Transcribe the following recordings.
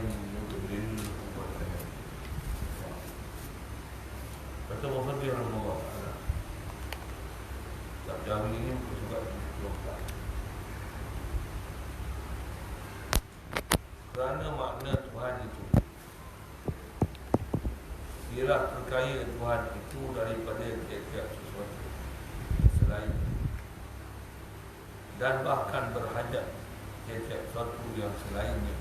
يضلل ولا هادي. Kata Muhammad Rasulullah SAW, tak jari ini juga dikelopkan. Kerana makna Tuhan itu ialah terkaya Tuhan itu daripada tiap-tiap sesuatu selain, dan bahkan berhajat tiap-tiap sesuatu yang selainnya.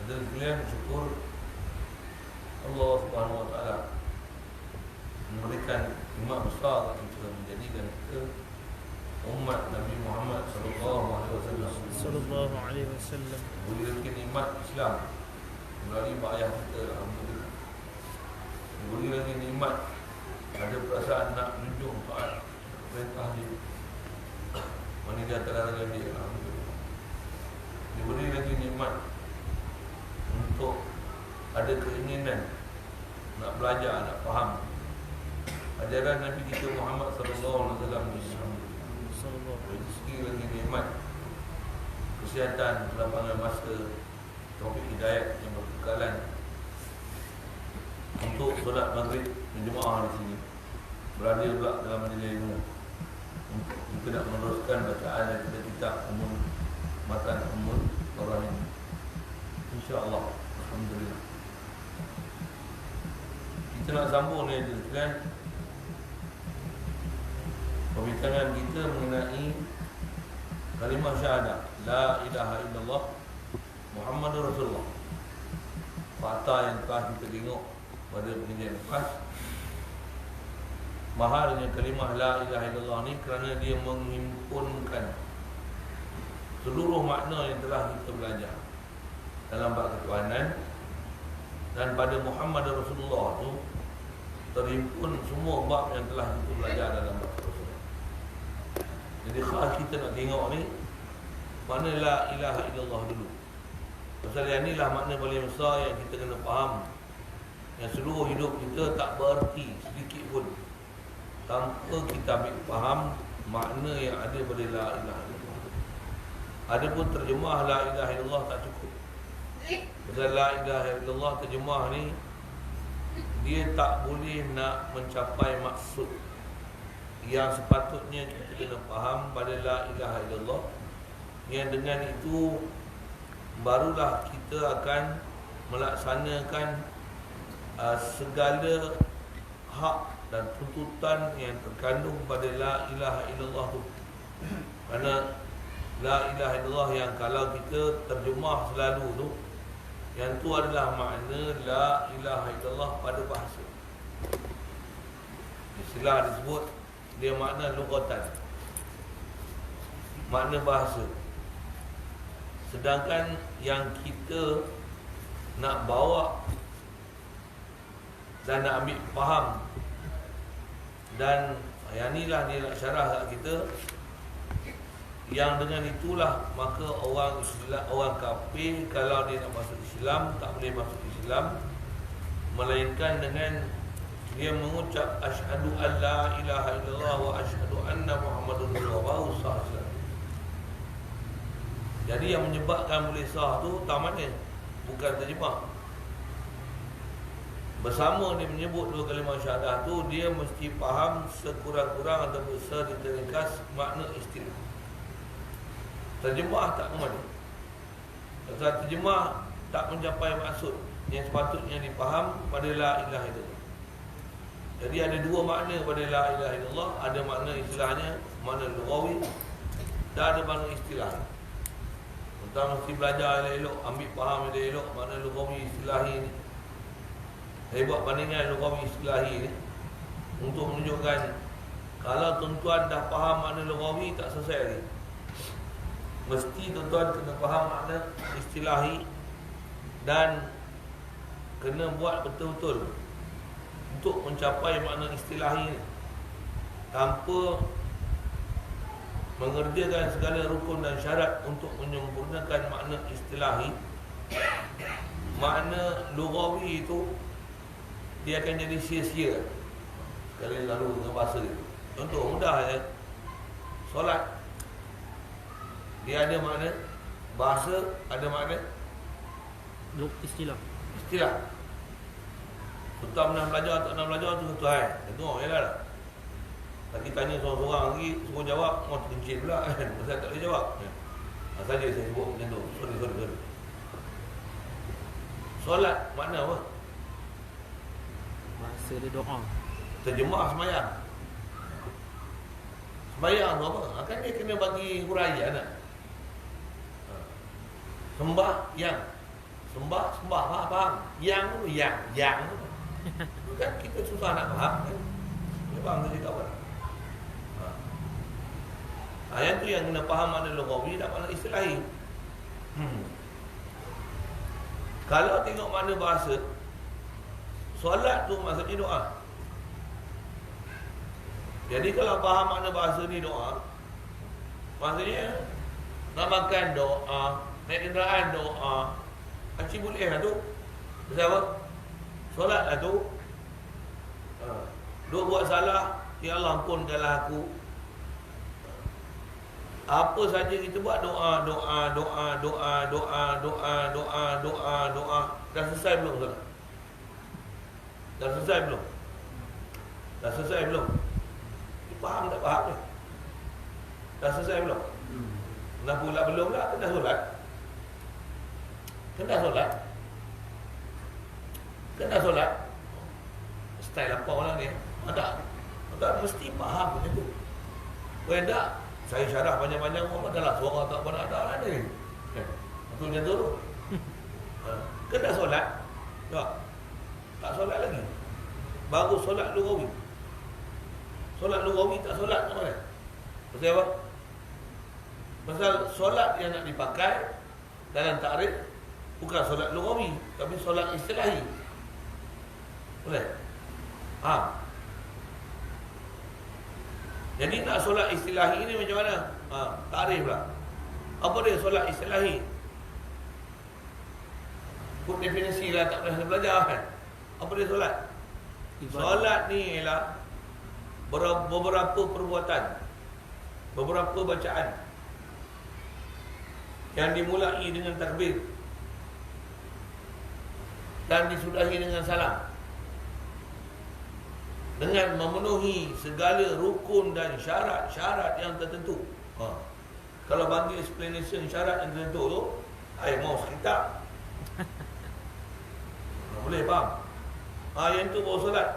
Ada sekalian, syukur Allah Subhanahu Wa Taala memberikan nikmat besar kita, menjadikan kita umat Nabi Muhammad sallallahu alaihi wasallam. Diberi nikmat Islam melalui mak ayah kita, alhamdulillah. Diberi lagi nikmat ada perasaan nak menunjuk taat perintah dia, mana dia terlarang dia, alhamdulillah. Diberi lagi nikmat untuk ada keinginan nak belajar, nak faham ajaran Nabi kita Muhammad sallallahu alaihi wasallam. Dari segi lagi nikmat kesihatan, kelapangan masa, taufik hidayat yang berkekalan untuk solat maghrib berjemaah di sini, berada pula dalam majlis ilmu untuk kita nak meneruskan bacaan daripada kitab Ummul Matan Ummul Barahim, insya-Allah. Alhamdulillah. Kita nak sambung ni kan perbincangan kita mengenai kalimah syahadah la ilaha illallah Muhammadur Rasulullah. Fakta yang telah kita tengok pada pengajian lepas, mahalnya kalimah la ilaha illallah ni kerana dia menghimpunkan seluruh makna yang telah kita belajar dalam bab ketuhanan, dan pada Muhammad Rasulullah tu terhimpun semua bab yang telah kita belajar dalam bab Rasulullah. Jadi khas kita nak tengok ni mana la ilaha illallah dulu. Pasal yang ni lah makna paling besar yang kita kena faham, yang seluruh hidup kita tak bererti sedikit pun tanpa kita ambil faham makna yang ada pada la ilaha illallah. Adapun terjemah la ilaha illallah tak cukup. Pasal la ilaha illallah terjemah ni dia tak boleh nak mencapai maksud yang sepatutnya kita kena faham pada la ilaha illallah, yang dengan itu barulah kita akan melaksanakan segala hak dan tuntutan yang terkandung pada la ilaha illallah tu. Kerana la ilaha illallah yang kalau kita terjemah selalu tu, yang tu adalah makna la ilaha illallah pada bahasa. Istilah disebut dia makna lughatan, makna bahasa. Sedangkan yang kita nak bawa dan nak ambil faham, dan yang inilah dia nak syarah kat kita, yang dengan itulah maka orang Islam, orang kafir kalau dia nak masuk Islam tak boleh masuk Islam melainkan dengan dia mengucap asyhadu an la ilaha illallah wa asyhadu anna muhammadar rasulullah. Jadi yang menyebabkan boleh sah tu tak mana, bukan terjemah. Bersama dia menyebut dua kalimah syahadah tu, dia mesti faham sekurang-kurang ataupun seringkas makna istilah. Terjemah tak ke mana. Kalau terjemah tak mencapai maksud yang sepatutnya dipaham pada la ilaha illallah. Jadi ada dua makna pada la ilaha illallah. Ada makna istilahnya, makna lughawi, dan ada makna istilah. Kita mesti belajar elok, ambil faham elok makna lughawi istilahi ni. Saya buat bandingan lughawi istilahi ni untuk menunjukkan kalau tuan-tuan dah faham makna lughawi tak selesai lagi. Mesti tuan-tuan kena faham makna istilahi dan kena buat betul-betul untuk mencapai makna istilahi ni, tanpa mengerjakan segala rukun dan syarat untuk menyempurnakan makna istilahi. Makna lughawi itu dia akan jadi sia-sia sekali lalu dengan bahasa dia. Contoh mudah ya, solat dia ada makna Bahasa ada makna Istilah. istilah. Tuan pernah belajar, tak pernah belajar tu satu hal. Tengok je lah. Lagi tanya seorang-seorang lagi, suruh jawab, orang terkencing pula kan. Pasal tak boleh jawab. Saja saya sebut macam tu. Sorry. Solat makna apa? Bahasa dia doa. Terjemah sembahyang. Sembahyang tu apa? Kan dia kena bagi huraian nak. Sembah yang. Sembah, faham. Yang tu, yang tu. Kan kita susah nak faham kan. Dia faham tu cakap apa? Yang tu yang kena faham makna lughawi dan makna istilahi. Kalau tengok makna bahasa, solat tu maksudnya doa. Jadi kalau faham makna bahasa ni doa, maksudnya nak makan doa, naik kenderaan doa, haji boleh lah tu. Pasal apa? Solat lah tu. Dua buat salah, ya Allah ampunkanlah aku. Apa saja kita buat doa. Dah selesai belum solat? Dah selesai belum? Faham tak faham ni? Dah selesai belum? Kenapa pula belum lah? Kena solat. Style apa orang ni? Tak mesti faham macam tu. Kalau tak, saya syarah panjang-panjang orang dah lah suara tak pernah ada ni. Betul macam tu. Kena solat. Tak solat lagi. Baru solat lughawi. Solat lughawi tak solat tak mana? Pasal apa? Pasal solat yang nak dipakai dalam takrif bukan solat lughawi, tapi solat istilahi. Boleh? Jadi nak solat istilahi ni macam mana? Takrif lah. Apa dia solat istilahi? Put definisi lah, tak pernah belajar kan? Apa dia solat? Solat ni ialah beberapa perbuatan, beberapa bacaan yang dimulai dengan takbir dan disudahi dengan salam, dengan memenuhi segala rukun dan syarat-syarat yang tertentu. Kalau bagi explanation syarat yang tertentu tu, mau sekitar. Boleh faham? Yang tu baru solat.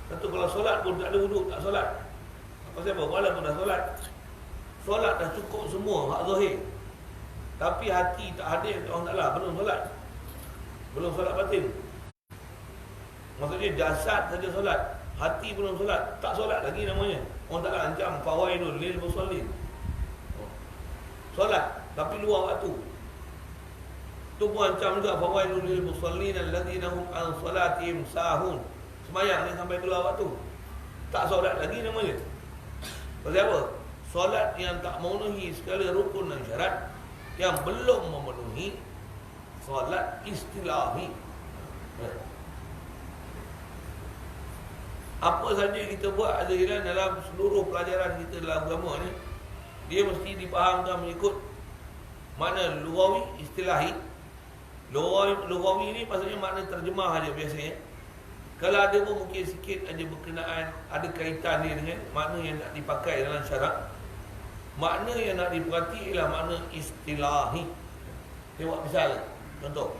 Tentu kalau solat pun tak ada wuduk, tak solat. Apa siapa? Walaupun dah solat. Solat dah cukup semua, hak zahir. Tapi hati tak hadir, orang taklah, belum solat. Belum solat batin. Maksudnya jasad saja solat, hati belum solat, tak solat lagi namanya. Orang taklah ancam fawaidul lil musallin. Solat tapi luar waktu. Tu pun ancam juga fawaidul lil musallin alladzina hum an salatihim sahun. Semayang ni sampai keluar waktu, tak solat lagi namanya. Pasal apa? Solat yang tak memenuhi segala rukun dan syarat, yang belum memenuhi solat istilahi. Apa saja kita buat ada dalam seluruh pelajaran kita dalam agama ni, dia mesti dipahamkan mengikut makna lughawi istilahi. Lughawi ni maksudnya makna terjemah aja biasanya. Kalau ada pun mungkin sikit ada berkenaan, ada kaitan dia dengan makna yang nak dipakai dalam syarak. Makna yang nak diperhati ialah makna istilahi. Tengok misal, contoh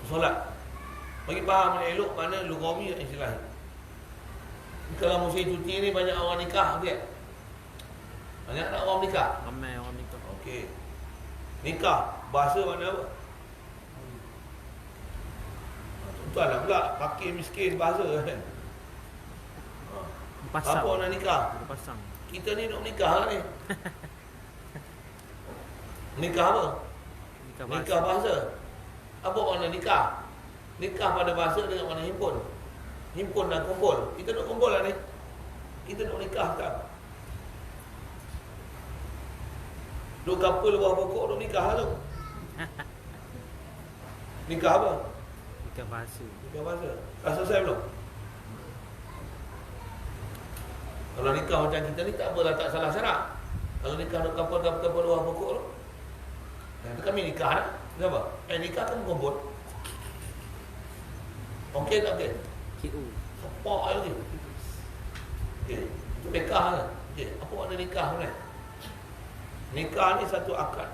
solat. Bagi faham yang elok mana lughawi dan istilahi. Kalau musim cuti ni banyak orang nikah dia. Banyak nak orang nikah. Ramai orang nikah. Okey. Nikah bahasa mana apa? Tuan-tuan lah pula fakir miskin bahasa kan. Pasang. Apa nak nikah? Pasang. Kita ni nak nikah lah ni. Nikah apa? Nikah bahasa. Apa makna nikah? Nikah pada bahasa dengan makna himpun. Himpun dan kumpul. Kita nak kumpul lah ni. Kita nak nikah tak? Dua couple bawah pokok nak nikah lah tu. Nikah apa? Nikah bahasa. Nikah bahasa. Dah selesai belum? Kalau nikah macam kita ni tak apalah, tak salah syarak. Kalau nikah dua couple bawah pokok tu, Itu kami nikah lah. Kenapa? Nikah kan kumpul. Okey tak okey? KO. Sepak lagi. Okey. Itu nikah lah. Okey. Apa makna nikah ni? Nikah ni satu akad.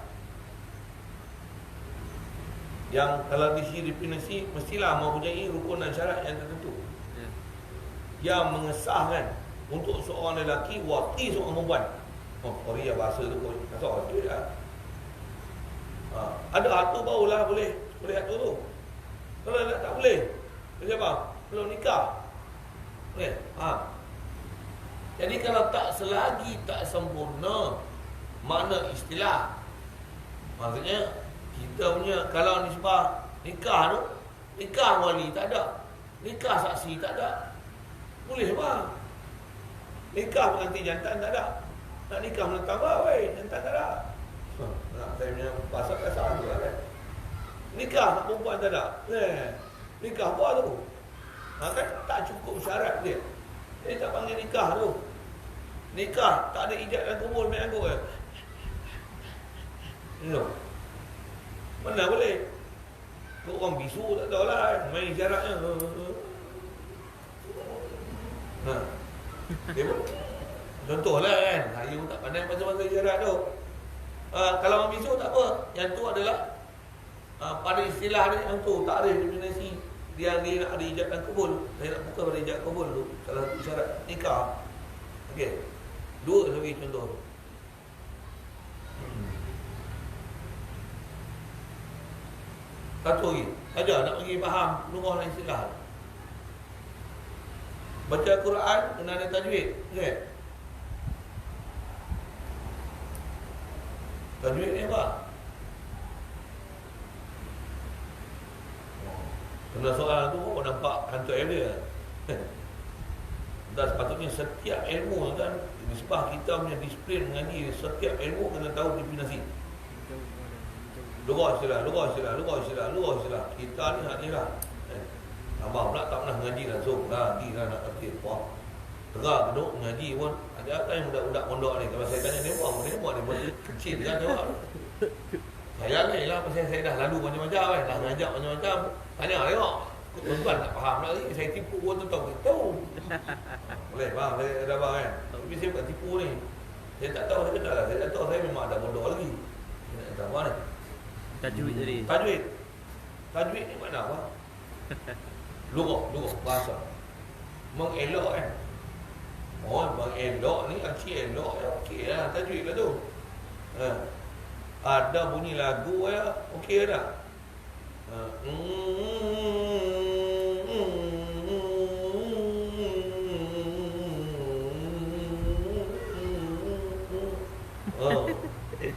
Yang kalau definisi mestilah mempunyai rukun dan syarat yang tertentu. Ya. Yang mengesahkan untuk seorang lelaki wati seorang perempuan. Sorry ya bahasa tu pun kasar tu lah. Ada harta barulah boleh harta tu. Kalau tak boleh, macam apa? Belum nikah. Boleh? Jadi kalau tak selagi tak sempurna makna istilah. Maksudnya kita punya kalau nisbah nikah tu, nikah wali tak ada, nikah saksi tak ada. Boleh bang. Nikah pengantin jantan tak ada. Nak nikah menentang apa weh? Jantan tak ada. Saya punya pasal kasar tu lah kan. Nikah nak perempuan tak ada. Nikah apa tu? Kan tak cukup syarat dia. Jadi tak panggil nikah tu. Nikah tak ada ijaz dan kubur main anggur ke? No. Mana boleh? Kau orang bisu tak tahu lah. Main syaratnya. Dia pun contohlah kan, saya pun tak pandai macam-macam syarat tu. Kalau orang bisu tak apa. Yang tu adalah pada istilah dia yang tu takrif definisi dia nak ada ijab dan kabul. Saya nak buka pada ijab kabul tu salah satu syarat nikah. Okey. Dua lagi contoh. Satu lagi. Saja nak bagi faham lugah dan istilah. Baca Quran kena ada tajwid. Okey. Tajwid ni apa? Kena soalan tu kau nampak hantu dia. Dan sepatutnya setiap ilmu kan, nisbah kita punya disiplin mengaji, setiap ilmu kena tahu definisi. Luar istilah. Kita ni hak ni lah. Abang pula tak pernah mengaji langsung. Nanti lah nak kerti apa. Tegak duduk mengaji pun. Ada yang budak-budak pondok ni. Kalau saya tanya dia buat ni kecil kan jawab. Saya lah pasal saya dah lalu macam-macam kan. Dah ngajak macam-macam. Tanya tengok. Tuan-tuan tak faham lagi. Saya tipu pun tu tahu. Boleh faham saya ada abang kan. Tapi saya bukan tipu ni. Saya tak tahu saya kenal lah. Saya tak tahu saya memang ada pondok lagi. Saya nak tahu mana. Tajwid tadi. Tajwid ni makna apa? Lugah bahasa. Mengelok kan. Mengelok ni arti elok ya okey lah tajwid lah tu. Ada bunyi lagu ya okey dah.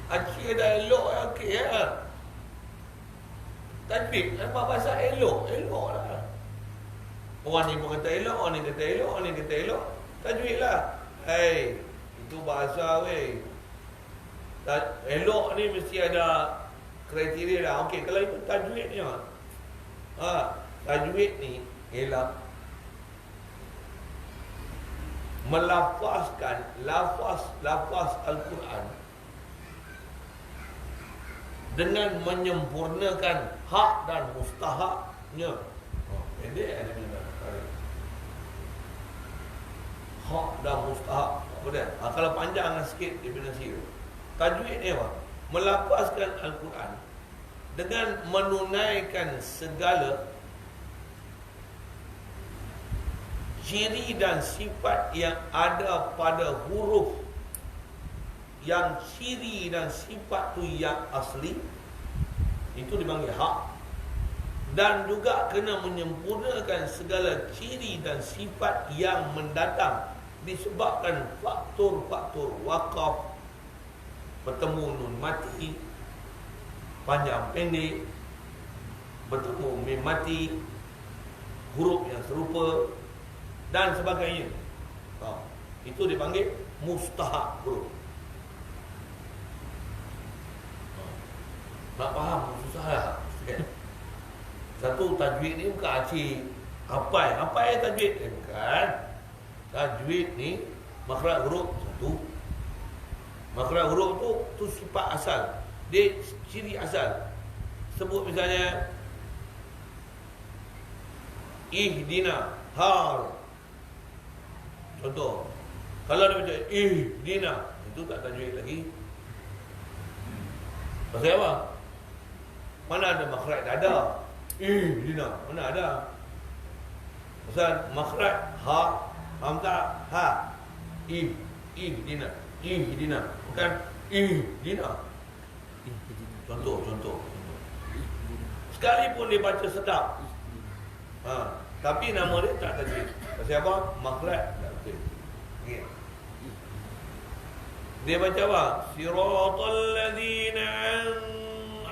Arti ada elok ya okey ya. Tajwid apa bahasa elok lah. Orang ni pun kata elok, orang ni kata elok, orang ni kata elok. Tajwid lah. Itu bahasa weh. Elok ni mesti ada kriteria lah. Okey, kalau itu tajwid ni tajwid ni ialah melafazkan lafaz Al-Quran dengan menyempurnakan hak dan mustahaknya. Pendek ada bila hak dan mustahak. Apa dia? Kalau panjang sikit definisi tu. Tajwid ni apa? Melafazkan Al-Quran dengan menunaikan segala ciri dan sifat yang ada pada huruf yang ciri dan sifat tu yang asli, itu dipanggil hak. Dan juga kena menyempurnakan segala ciri dan sifat yang mendatang disebabkan faktor-faktor wakaf, bertemu nun mati, panjang pendek, bertemu mim mati, huruf yang serupa dan sebagainya. Itu dipanggil mustahak huruf. Nak faham susah lah. Satu, tajwid ni bukan arti hafal tajwid bukan. Tajwid ni makhraj huruf satu. Makhraj huruf tu sifat asal. Dia ciri asal. Sebut misalnya ihdina har. Contoh. Kalau dia baca ihdina, itu tak tajwid lagi. Pasal apa? Mana ada makhraj dada? Ihdina, mana ada? Pasal makhraj ha, hamzah ha. Ihdina, ihdina, bukan ihdina. Contoh. Sekalipun dia baca sedap, tapi nama dia tak tajwid. Pasal apa? Makhraj tak betul. Okay. Dia baca apa? Siratal ladzina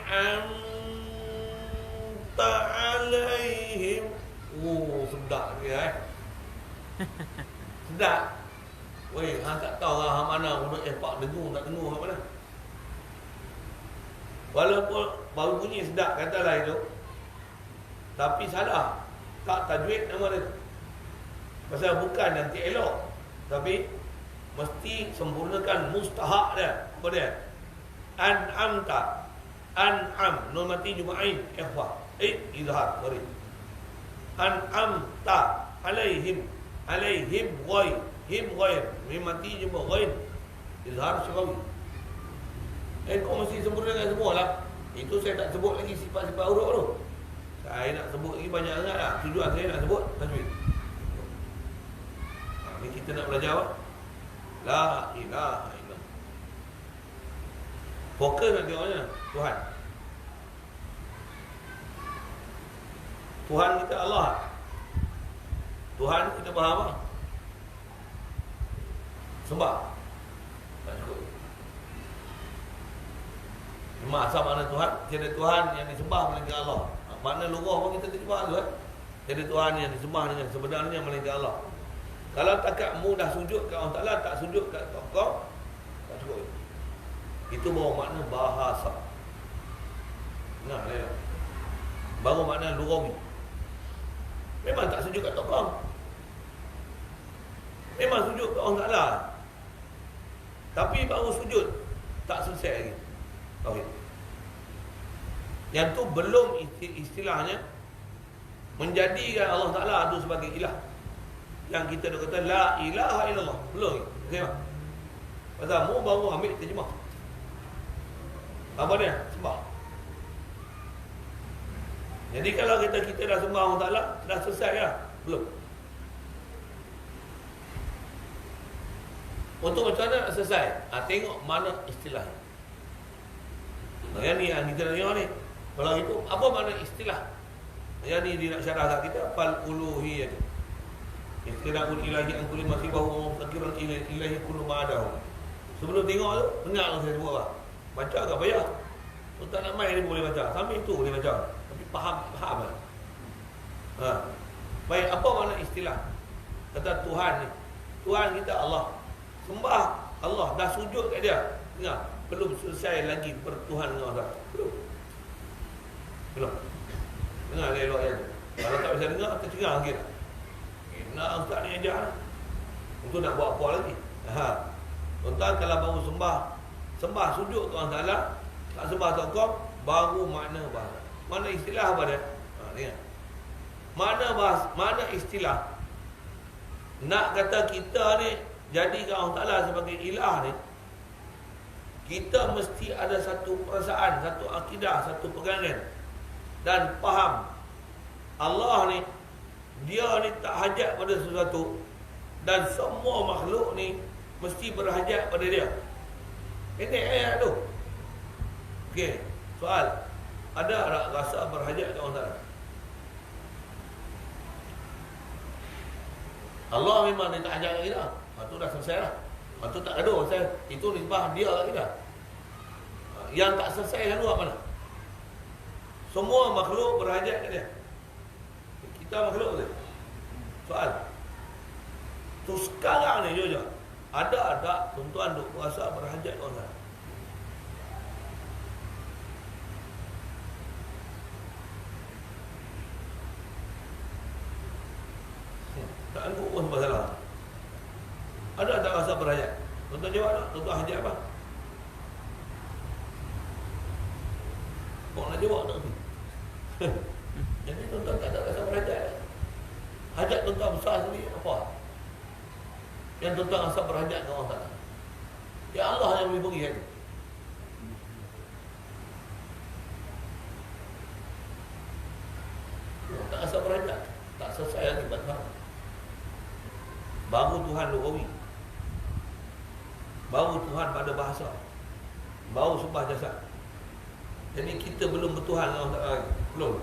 an'amta 'alaihim. Sedap dia sedap. Weh, hang tak tahu lah hang mana guna F4 dengung tak dengung hang mana. Walaupun baru bunyi sedap katalah itu, tapi salah. Tak tajwid nama dia. Pasal bukan nanti elok, tapi mesti sempurnakan mustahak dia. Apa dia? An'amta. An'am. Nun mati jumpa ain. Ikhfa. Izhar. Sorry. An'amta. Alaihim. Alaihim ghair. Him ghair. Mim mati jumpa ghair. Izhar syarawi. Kau mesti sempurnakan semua lah. Itu saya tak sebut lagi sifat-sifat huruf tu. Saya nak sebut lagi banyak sangat lah. Tujuan saya nak sebut tajwid. Ni kita nak belajar apa? La ilaha illallah. Fokus nak tengoknya Tuhan. Tuhan kita Allah. Tuhan kita faham apa? Sembah. Tak cukup. Asal makna Tuhan, tiada Tuhan yang disembah melainkan Allah. Makna lugah pun kita terjemah tu kan. Tiada Tuhan yang disembah dengan sebenarnya melainkan Allah. Kalau takat mu dah sujud kat Allah Ta'ala, tak sujud kat tokoh, tak cukup. Itu baru makna bahasa. Nah, lihat. Baru makna lughawi. Memang tak sujud kat tokoh. Memang sujud kat Allah Ta'ala. Tapi baru sujud, tak selesai lagi. Tauhid. Yang tu belum istilahnya menjadikan Allah Ta'ala itu sebagai ilah. Yang kita dah kata la ilaha illallah. Belum lagi. Okay, pasal mu baru ambil terjemah. Apa dia? Sembah. Jadi kalau kita dah sembah Allah Ta'ala, dah selesai lah. Belum. Untuk macam mana nak selesai? Tengok mana istilahnya. Yang ni yang kita nak tengok ni. Kalau itu, apa makna istilah? Yang ni dia nak syarah kat kita. Fal uluhiyah. Istilahul ilahi an kulli ma sibahu mustaqiran ilahi kullu ma adahu. Sebelum tengok tu, dengar saya sebut apa. Baca agak payah. Tak nak main ni boleh baca. Sambil tu boleh baca. Tapi faham lah. Baik, apa makna istilah? Kata Tuhan ni. Tuhan kita Allah. Sembah Allah. Dah sujud kat dia. Dengar. Belum selesai lagi bertuhan dengan Allah. Belum. Dengar elok ayat. Kalau tak bisa dengar, tercengang lagi dah. Nak ustaz ni ajar. Untuk nak buat apa lagi? Tuan-tuan kalau baru sembah sujud ke Allah Ta'ala, tak sembah tokoh, baru makna bahasa. Mana istilah apa dia? Dengar. Mana istilah? Nak kata kita ni jadikan Allah Ta'ala sebagai ilah ni, kita mesti ada satu perasaan, satu akidah, satu pegangan dan faham Allah ni, dia ni tak hajat pada sesuatu dan semua makhluk ni mesti berhajat pada dia. Ini ayat tu. Okey, soal. Ada tak rasa berhajat ke Allah Ta'ala? Allah memang dia tak hajat kat kita. Itu dah selesai lah. Itu tak gaduh. Itu nisbah dia kat kita. Yang tak selesai lalu apa mana? Semua makhluk berhajat kat dia. Kita makhluk tu. Soal. Tu sekarang ni jujur. Ada tak tuan-tuan duk berasa berhajat kat Allah? Tak angguk pun sebab salah. Ada tak rasa berhajat? Tuan-tuan jawab tak? Tuan-tuan hajat apa? Kau nak jawab tak tu? Jadi tuan-tuan tak ada rasa berhajat. Hajat tuan-tuan besar sendiri apa? Yang tuan-tuan rasa berhajat dengan Allah Ta'ala. Ya Allah yang boleh beri itu. Tak rasa berhajat. Tak selesai lagi Tuhan. Baru Tuhan lugawi. Baru Tuhan pada bahasa. Baru sembah jasad. Jadi kita belum bertuhan dengan Allah Ta'ala lagi. Belum.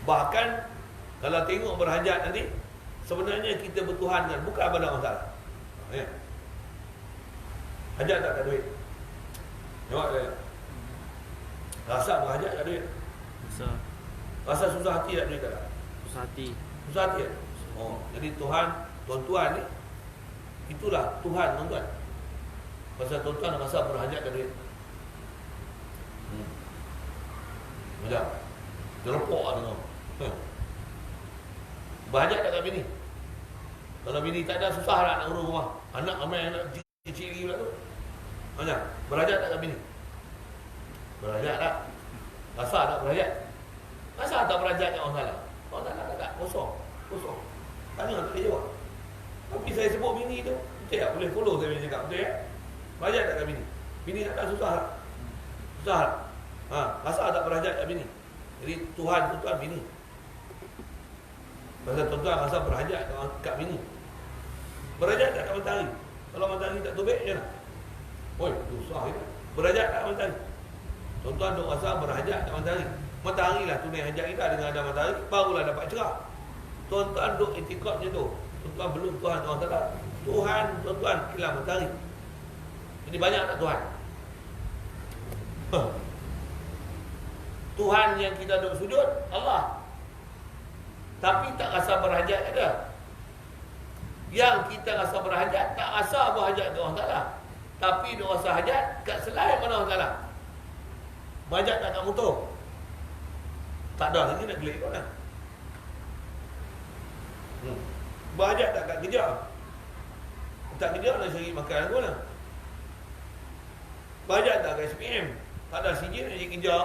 Bahkan kalau tengok berhajat nanti, sebenarnya kita bertuhan dengan bukan pada Allah Ta'ala. Ya. Hajat tak duit. Jawab dia. Rasa berhajat tak duit. Rasa susah hati tak duit tak? Susah hati. Susah hati tak? Oh, jadi Tuhan, tuan-tuan ni, itulah Tuhan tuan-tuan. Pasal tuan-tuan rasa berhajat tak duit. Macam terlepok lah tengok. Berhajat tak kat bini? Kalau bini tak ada, susah lah nak urus rumah. Anak ramai, anak ciri-ciri pula tu. Macam, berhajat tak kat bini? Berhajat tak? Rasa tak berhajat? Rasa tak berhajat kat orang salah? Orang salah tak? Kosong. Kosong. Tanya tak boleh jawab. Tapi saya sebut bini tu, betul tak? Boleh follow saya punya cakap, betul ya? Berhajat tak kat bini? Bini tak ada, susah tak? Susah tak? Rasa tak berhajat kat bini? Jadi Tuhan tu tuan bini. Pasal tuan-tuan rasa berhajat kat bini. Berhajat tak kat matahari? Kalau matahari tak tubik je lah. Oi, susah itu. Berhajat tak kat matahari? Tuan-tuan duk rasa berhajat kat matahari. Matahari lah tunai hajat kita dengan ada matahari, barulah dapat cerah. Tuan-tuan duk itikad je tu. Tuan-tuan belum Tuhan Allah Ta'ala. Tuhan, tuan-tuan kilang matahari. Jadi banyak tak Tuhan? Tuhan yang kita duk sujud, Allah. Tapi tak rasa berhajat ada. Yang kita rasa berhajat, tak rasa berhajat ke Allah Ta'ala. Tapi duk rasa hajat kat selain mana Allah Ta'ala. Berhajat tak kat motor? Tak ada lagi nak gelik kau lah. Berhajat tak kat kerja? Tak kerja nak cari makan aku lah. Berhajat tak kat SPM? Tak ada CJ nak cari kerja,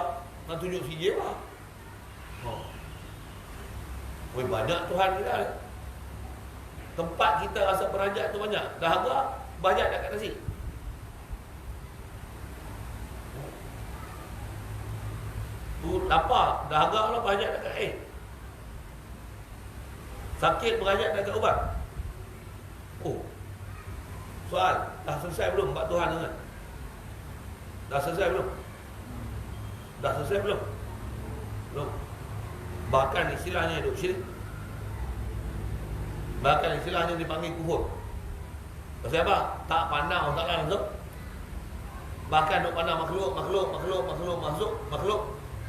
nak tunjuk CJ lah. Banyak Tuhan kita. Tempat kita rasa berhajat tu banyak. Dahaga, berhajat tak kat nasi? Tu lapar, dahaga lah berhajat tak kat air. Sakit berhajat tak kat ubat. Soal, dah selesai belum bab Tuhan dengan? Dah selesai belum? Dah selesai belum? Belum. Bahkan istilahnya duk syirik. Bahkan istilahnya dipanggil kufur. Pasal apa? Tak pandang Allah Ta'ala langsung. Bahkan duk pandang makhluk.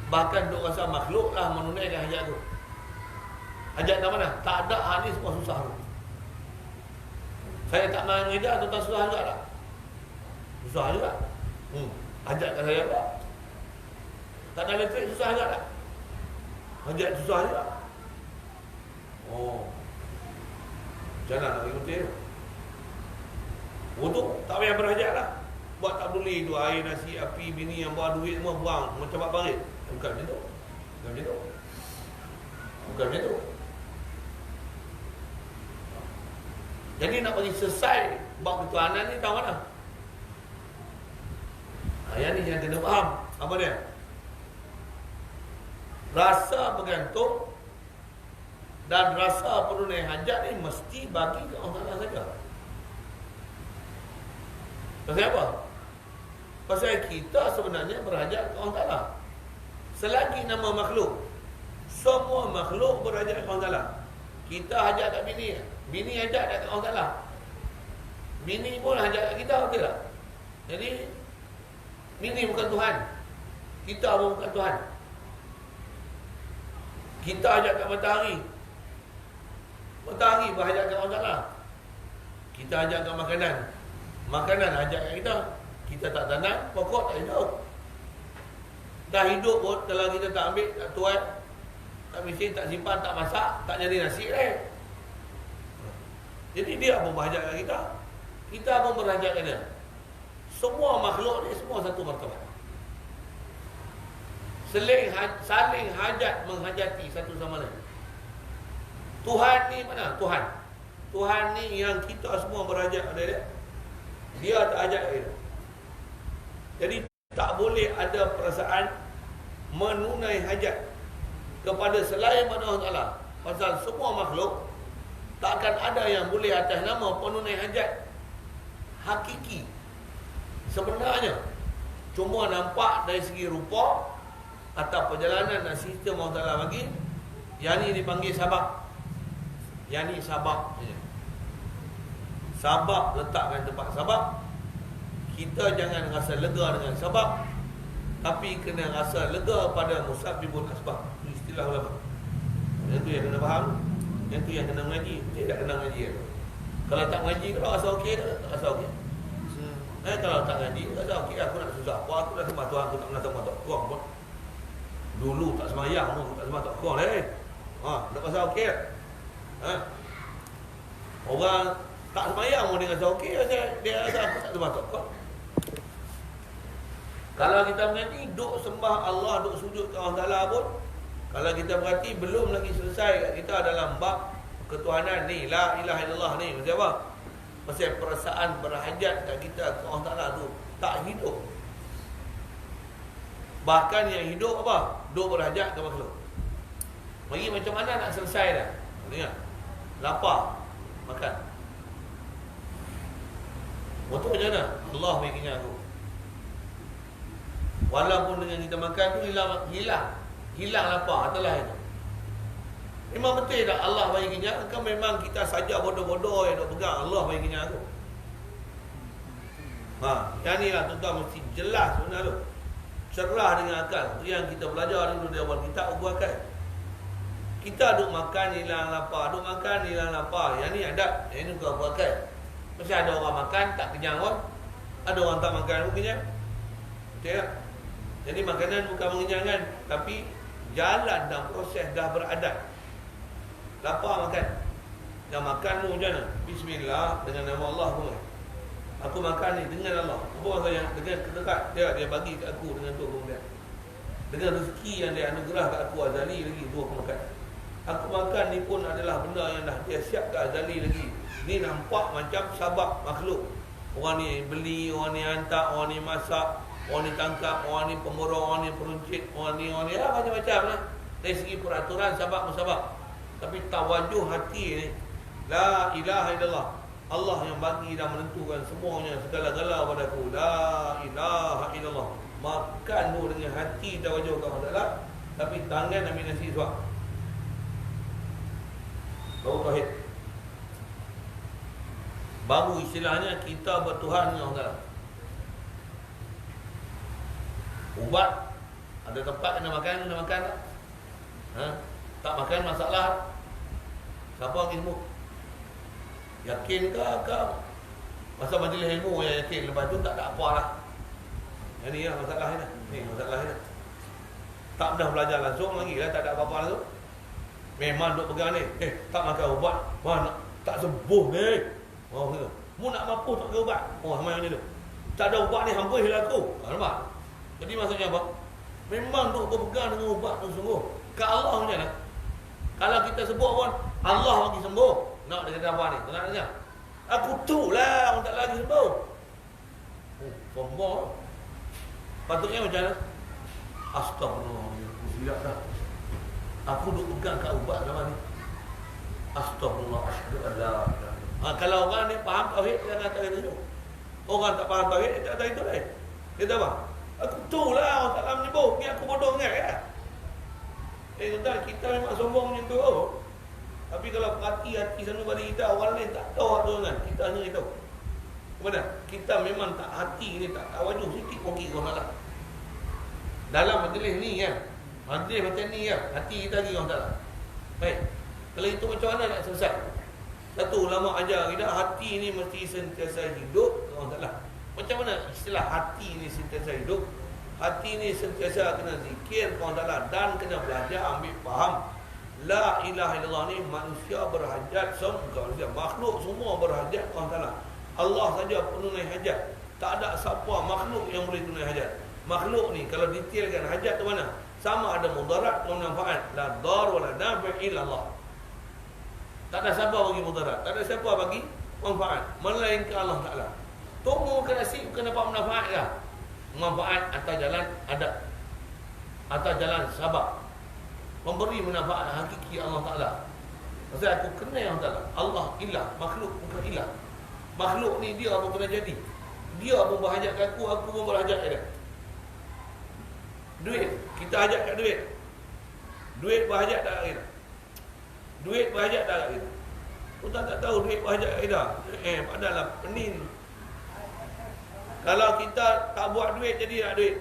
Bahkan duk rasa makhluk lah menunaikan hajat tu. Hajat kat mana? Tak ada hadis semua susah tu. Saya tak main kerja, tuan-tuan susah juga tak? Susah juga. Hajat kat saya tak? Tak ada elektrik, susah juga tak? Hajat susah juga. Macam mana nak pergi putih tu? Untuk tak payah berhajat lah. Buat tak boleh tu air, nasi, api, bini yang bawa duit semua buang macam bak parit. Bukan macam tu. Bukan macam tu. Bukan macam tu. Jadi nak bagi selesai bab ketuhanan ni tahu mana? Yang ni yang kena faham. Apa dia? Rasa bergantung dan rasa penunai hajat ni mesti bagi ke Allah Ta'ala saja. Pasal apa? Pasal kita sebenarnya berhajat ke Allah Ta'ala. Selagi nama makhluk, semua makhluk berhajat ke Allah Ta'ala. Kita hajat kat bini, bini hajat kat Allah Ta'ala. Bini pun hajat kat kita, betul tak? Jadi bini bukan Tuhan, kita pun bukan Tuhan. Kita hajat kat matahari, matahari berhajat kat Allah Ta'ala. Kita hajat kat makanan, makanan hajat kat kita. Kita tak tanam, pokok tak hidup. Dah hidup pun kalau kita tak ambil, tak tuai, tak mesin, tak simpan, tak masak, tak jadi nasi Jadi dia pun berhajat kat kita, kita pun berhajat kat dia. Semua makhluk ni semua satu martabat. saling hajat menghajati satu sama lain. Tuhan ni mana? Tuhan ni yang kita semua berhajat pada dia. Dia tak hajat kita. Jadi tak boleh ada perasaan menunai hajat kepada selain pada Allah Ta'ala. Pasal semua makhluk takkan ada yang boleh atas nama penunai hajat hakiki sebenarnya. Cuma nampak dari segi rupa atau perjalanan dan sistem Allah Ta'ala bagi. Yang ni dipanggil sabab. Yang ni sabab. Sabab letakkan tempat sabab. Kita jangan rasa lega dengan sabab, tapi kena rasa lega pada musabbibul asbab. Itu istilah ulama. Yang tu yang kena faham. Yang tu yang kena mengaji. Dia tak kena mengaji. Kalau tak mengaji, kalau rasa okey, tak rasa okey. Kalau tak mengaji, rasa okey. Aku nak susah. Aku dah sembah Tuhan, aku tak pernah sembah Tuhan pun. Dulu tak semayang pun, tak sembah Tuhan lah. Tak rasa okey. Orang tak semayang pun dia rasa okey. Dia rasa aku tak sembah Tuhan. Kalau kita mengaji, duk sembah Allah, duk sujud ke Allah Ta'ala pun, kalau kita berhati, belum lagi selesai kat kita dalam bab ketuhanan ni, la ilaha illallah ni. Maksud apa? Pasal perasaan berhajat kat kita ke Allah Ta'ala tu tak hidup. Bahkan yang hidup apa? Duk berhajat ke makhluk. Bagi macam mana nak selesai dah? Dengar. Lapar, makan. Betul macam mana? Allah bagi kenyang aku. Walaupun dengan kita makan tu hilang lapar adalah itu. Memang betul tak Allah bagi kenyang? Kan memang kita saja bodoh-bodoh yang nak pegang Allah bagi kenyang aku. Yang ni lah tuan-tuan mesti jelas sebenarnya tu. Cerah dengan akal. Itu yang kita belajar dulu di awal kita ubah akal. Kita duk makan hilang lapar, duk makan hilang lapar. Yang ni ada, yang ni bukan ubah akal. Mesti ada orang makan tak kenyang pun. Ada orang tak makan pun kenyang. Betul tak? Jadi makanan bukan mengenyangkan, tapi jalan dan proses dah beradat. Lapar makan. Dah makan tu macam mana? Bismillah dengan nama Allah pun. Aku makan ni dengan Allah. Apa saya dengan dekat dia bagi kat aku dengan tu aku makan. Dengan rezeki yang dia anugerah kat aku azali lagi tu aku makan. Aku makan ni pun adalah benda yang dah dia siap kat azali lagi. Ni nampak macam sabab makhluk. Orang ni beli, orang ni hantar, orang ni masak, orang ni tangkap, orang ni pemborong, orang ni peruncit, orang ni macam-macam lah. Dari segi peraturan sabab musabab. Tapi tawajuh hati ni, la ilaha illallah. Allah yang bagi dan menentukan semuanya, segala-gala padaku. La ilaha illallah. Makan tu dengan hati tawajuh ke Allah Ta'ala, tapi tangan ambil nasi suap. Baru tauhid. Baru istilahnya kita bertuhan dengan Allah Ta'ala. Ubat, ada tempat kena makan tak? Tak makan masalah. Siapa lagi semua? Yakin ke? Masa majlis ilmu yang yakin, lepas tu tak ada apa lah. Yang ni lah masalah ni. Ni masalah ni. Tak pernah belajar langsung lagi lah, tak ada apa-apa langsung. Memang duk pegang ni. Tak makan ubat. Tak sembuh ni. Gitu. Mu nak mampu tak makan ubat. Sama yang ni tu. Tak ada ubat ni, hampir hilang aku. Nampak? Jadi maksudnya apa? Memang duk berpegang dengan ubat tu sungguh. Ke Allah macam mana? Kalau kita sebut pun Allah bagi sembuh. Nak dia kata apa ni? Tak nak dengar. Aku tu lah orang tak lagi sembuh. Sombong. Patutnya macam mana? Astagfirullah. Silap dah. Aku duk pegang kat ubat selama ni. Astagfirullah. Asyhadu an la ilaha illallah. Kalau orang ni faham tauhid, dia kata itu. Orang tak faham tauhid, dia tak kata itu dah. Dia kata apa? Aku tu lah orang tak lama menyebut. Ni aku bodoh ingat ya. Tuan-tuan, kita memang sombong macam tu. Tapi kalau perhati hati sana pada kita, orang lain tak tahu tu kan. Kita hanya tahu. Kemudian kita memang tak hati ni, tak tawajuh sikit pun kira orang tak. Dalam majlis ni kan. Majlis macam ni kan. Hati kita lagi orang tak. Baik. Kalau itu macam mana nak selesai? Satu ulama ajar kita, hati ni mesti sentiasa hidup orang tak. Macam mana istilah hati ni sentiasa hidup? Hati ni sentiasa kena zikir Allah Ta'ala dan kena belajar ambil faham. La ilaha illallah ni manusia berhajat semua, makhluk semua berhajat Allah Ta'ala. Allah saja penunai hajat. Tak ada siapa makhluk yang boleh tunai hajat. makhluk ni kalau detailkan hajat tu mana? Sama ada mudarat atau manfaat. La dar wala nafi' illa Allah. Tak ada siapa bagi mudarat, tak ada siapa bagi manfaat melainkan Allah Taala. Tunggu ke nasi bukan dapat manfaat dah. Manfaat atas jalan adat, atas jalan sabab. Memberi manfaat hakiki Allah Taala. Maksud aku kenal Allah Taala. Allah ilah, makhluk bukan ilah. Makhluk ni dia apa kena jadi. Dia pun berhajat kat aku pun berhajat kat dia. Duit, kita hajat kat duit. Duit berhajat tak kat kita? Duit berhajat tak kat kita? Tuan tak tahu duit berhajat kat kita? Padalah penin. Kalau kita tak buat duit, jadi nak duit.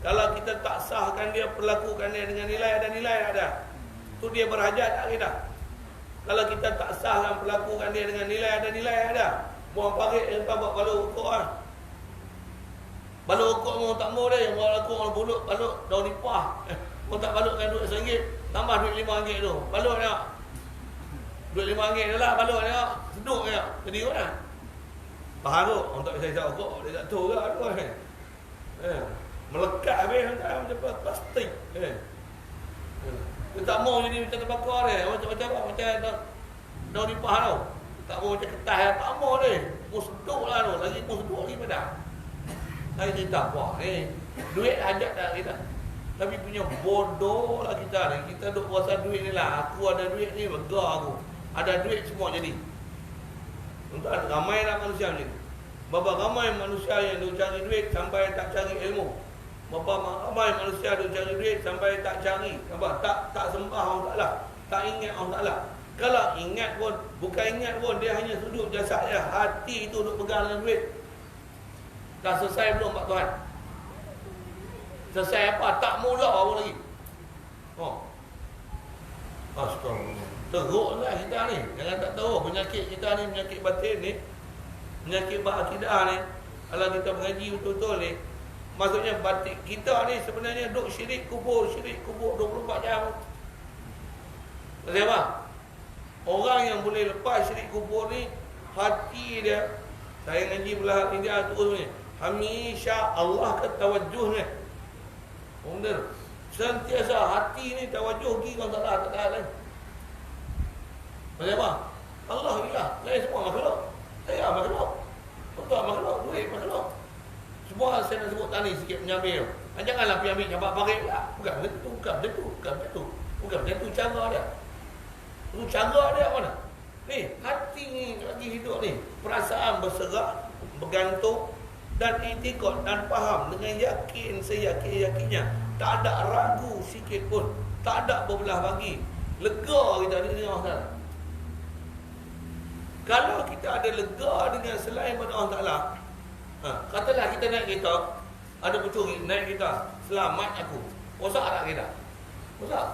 Kalau kita tak sahkan dia, perlakukan dia dengan nilai ada. Tu dia berhajat tak kita? Kalau kita tak sahkan, perlakukan dia dengan nilai ada. Buang parit yang tak buat baluk ukur lah. Baluk ukur orang tak mau dia. Buat laku orang bulut, baluk daun nipah. Orang tak balukkan duit RM1, tambah duit RM5 tu. Baluk dia. Duit RM5 dia lah, baluk dia. Seduk dia. Jadi kot lah. Faham tu? Orang tak bisa hisap ukur. Dia tak tahu lah. Melekat habis macam plastik. Dia tak mau jadi macam terbakar dia. Macam daun nipah tau. Tak mau macam kertas, tak mau dia. Pun seduk lah tu. Lagi pun seduk lagi pada. Saya cerita, wah ni duit hajat tak kita. Tapi punya bodoh lah kita ni. Kita duk rasa duit ni lah. Aku ada duit ni, lega aku. Ada duit semua jadi. Untuk ramai lah manusia ni. Berapa ramai manusia yang duk cari duit sampai tak cari ilmu. Berapa ramai manusia duk cari duit sampai tak cari. Apa? Tak sembah Allah Ta'ala. Tak ingat Allah Ta'ala. Kalau ingat pun, bukan ingat pun, dia hanya sudut jasad je. Hati tu duk pegang dengan duit. Dah selesai belum Pak Tuhan? Selesai apa? Tak mula apa lagi. Astagfirullah. Teruklah kita ni. Jangan tak tahu penyakit kita ni, penyakit batin ni, penyakit berakidah ni. Kalau kita mengaji betul-betul ni, maksudnya batin kita ni sebenarnya duk syirik kubur 24 jam. Maksudnya apa? Orang yang boleh lepas syirik kubur ni, hati dia. Saya ngaji belah India tu ni. Hamisha Allah ke tawajuh ni. Benar. Sentiasa hati ni tawajuh pergi orang tak ada lain. Macam apa? Allah ilah. Lain semua makhluk. Saya makhluk. Betul makhluk. Duit makhluk. Semua saya nak sebut tadi sikit penyambil. Janganlah penyambil campak parit lah. Bukan macam tu. Bukan macam tu cara dia. Itu cara dia mana? Ni, hati ni lagi hidup ni. Perasaan berserak, bergantung dan i'tiqad dan faham dengan yakin seyakin-yakinnya. Tak ada ragu sikit pun. Tak ada berbelah bagi. Lega kita dengan Allah Ta'ala. Kalau kita ada lega dengan selain pada Allah Ta'ala, katalah kita naik kereta, ada pencuri naik kereta, selamat aku. Rosak tak kereta? Rosak.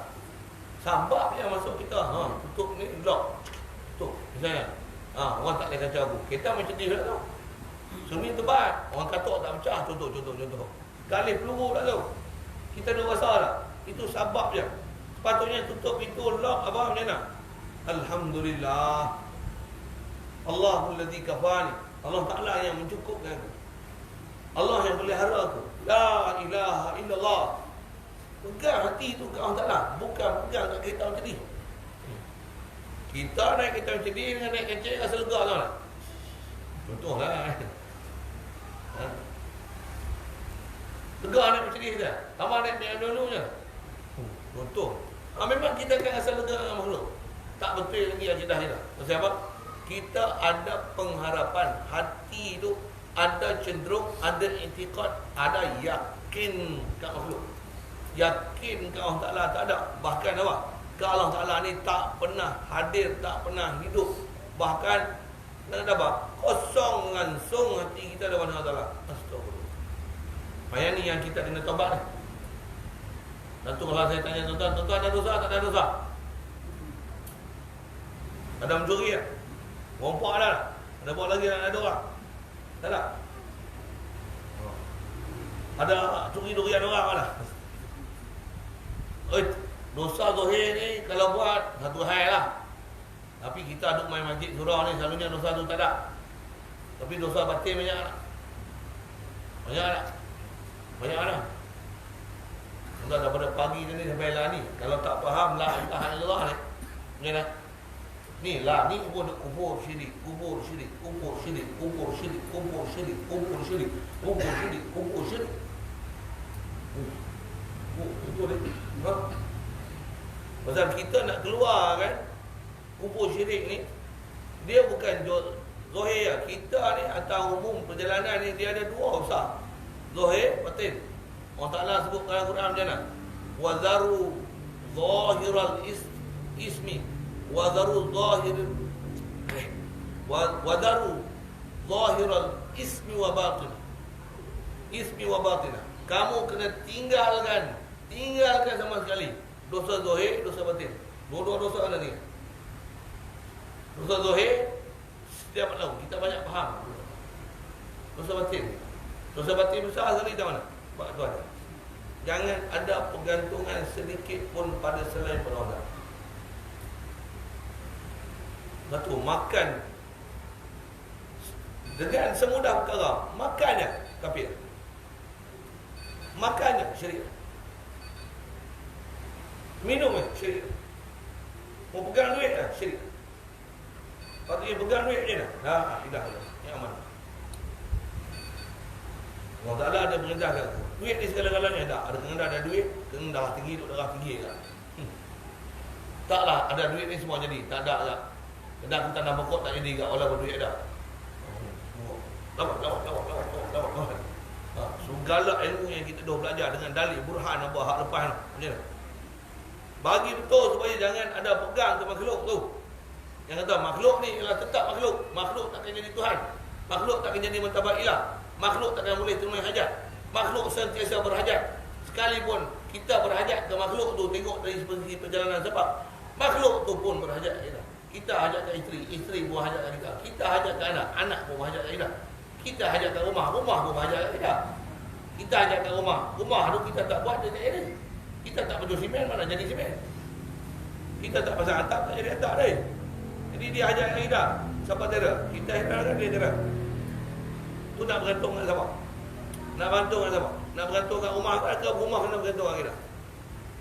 Sampak yang masuk kita, tutup ni, lock. Tutup, misalnya. Orang tak boleh kacau aku. Kereta macam ni lah tu. Sumi tebat, orang katuk tak pecah. Contoh. Galih peluru lah tu. Kita dah rasa lah. Itu sebab je. Sepatutnya tutup pintu, lock, apa macam mana? Alhamdulillah. Allahul ladzi kafani. Allah Ta'ala yang mencukupkan aku. Allah yang pelihara aku. La ilaha illallah. Pegang hati tu ke Allah Ta'ala. Bukan pegang kat kereta macam ni. Kita naik kereta macam ni dengan naik kecil rasa lega tau tak? Contohlah. Lega naik macam ni kita. Tambah naik BMW je. Contoh. Memang kita akan rasa lega dengan makhluk. Tak betul lagi akidah kita. Maksud apa? Kita ada pengharapan. Hati tu ada cenderung, ada i'tiqad, ada yakin kat makhluk. Yakin kat Allah Ta'ala tak ada. Bahkan apa? Kat Allah Ta'ala ni tak pernah hadir, tak pernah hidup. Bahkan nak apa? Kosong langsung hati kita depan Allah Ta'ala. Astagfirullah. Macam ni yang kita kena tobat ni. Dan tu kalau saya tanya tuan-tuan ada dosa tak ada dosa? Ada mencuri tak? Rompak dah. Ada buat lagi ada orang? Tak ada? Ada curi durian orang lah. Dosa zahir ni kalau buat satu hal lah. Tapi kita duk main masjid surah ni selalunya dosa tu tak ada. Tapi dosa batin banyak tak? Banyak tak? Banyak mana? Sudah daripada pagi ni sampai lah ni. Kalau tak faham la ilaha illallah ni. Macam mana? Ni lah ni pun kubur syirik, kubur syirik, kubur syirik, kubur syirik, kubur syirik, kubur syirik, kubur syirik, kubur syirik. Itu dia. Pasal kita nak keluar kan kubur syirik ni, dia bukan zahir lah. Kita ni atas umum perjalanan ni dia ada dua besar. Zahir, batin. Allah Ta'ala sebut dalam Quran macam mana? Wazaru zahiral ismi Wazaru zahiral ismi wa batin. Ismi wa batin. Kamu kena tinggalkan sama sekali dosa zahir, dosa batin. Dua-dua dosa ada ni. Dosa zahir setiap tahu kita banyak faham. Dosa batin. Dosa batin besar sekali tak mana? Pak tuan. Jangan ada pergantungan sedikit pun pada selain Allah. Satu, makan dengan semudah perkara. Makannya kafir. Makannya syirik. Minumnya syirik. Mau pegang duit lah syirik. Patutnya pegang duit je lah. Tidak. Yang aman. Allah Ta'ala ada perintahkan duit ni segala-galanya tak. Ada kena ada duit, kena darah tinggi, duduk darah tinggi tak. Taklah ada duit ni semua jadi. Tak ada tak. Kena aku tanam pokok tak jadi kat Allah berduit dah. Lawak. Segala ilmu yang kita dah belajar dengan dalil burhan apa hak lepas macam mana? Bagi betul supaya jangan ada pegang ke makhluk tu. Yang kata makhluk ni ialah tetap makhluk. Makhluk takkan jadi Tuhan. Makhluk takkan jadi martabat ilah. Makhluk takkan boleh tunai hajat. Makhluk sentiasa berhajat. Sekalipun kita berhajat ke makhluk tu, tengok dari segi perjalanan sebab makhluk tu pun berhajat kita. Kita hajat ke isteri pun hajat ke kita. Kita hajat ke anak pun hajat ke kita. Kita hajat ke rumah pun hajat ke kita. Kita hajat ke rumah tu kita tak buat, dia tak ada. Kita tak baju simen, mana jadi simen. Kita tak pasang atap, tak jadi atap dah. Jadi dia hajat ke kita. Siapa tera? Kita hajat dia tera. Tu nak bergantung dengan siapa? Nak bergantung dengan siapa? Nak bergantung dengan rumah ke rumah kena bergantung dengan kita?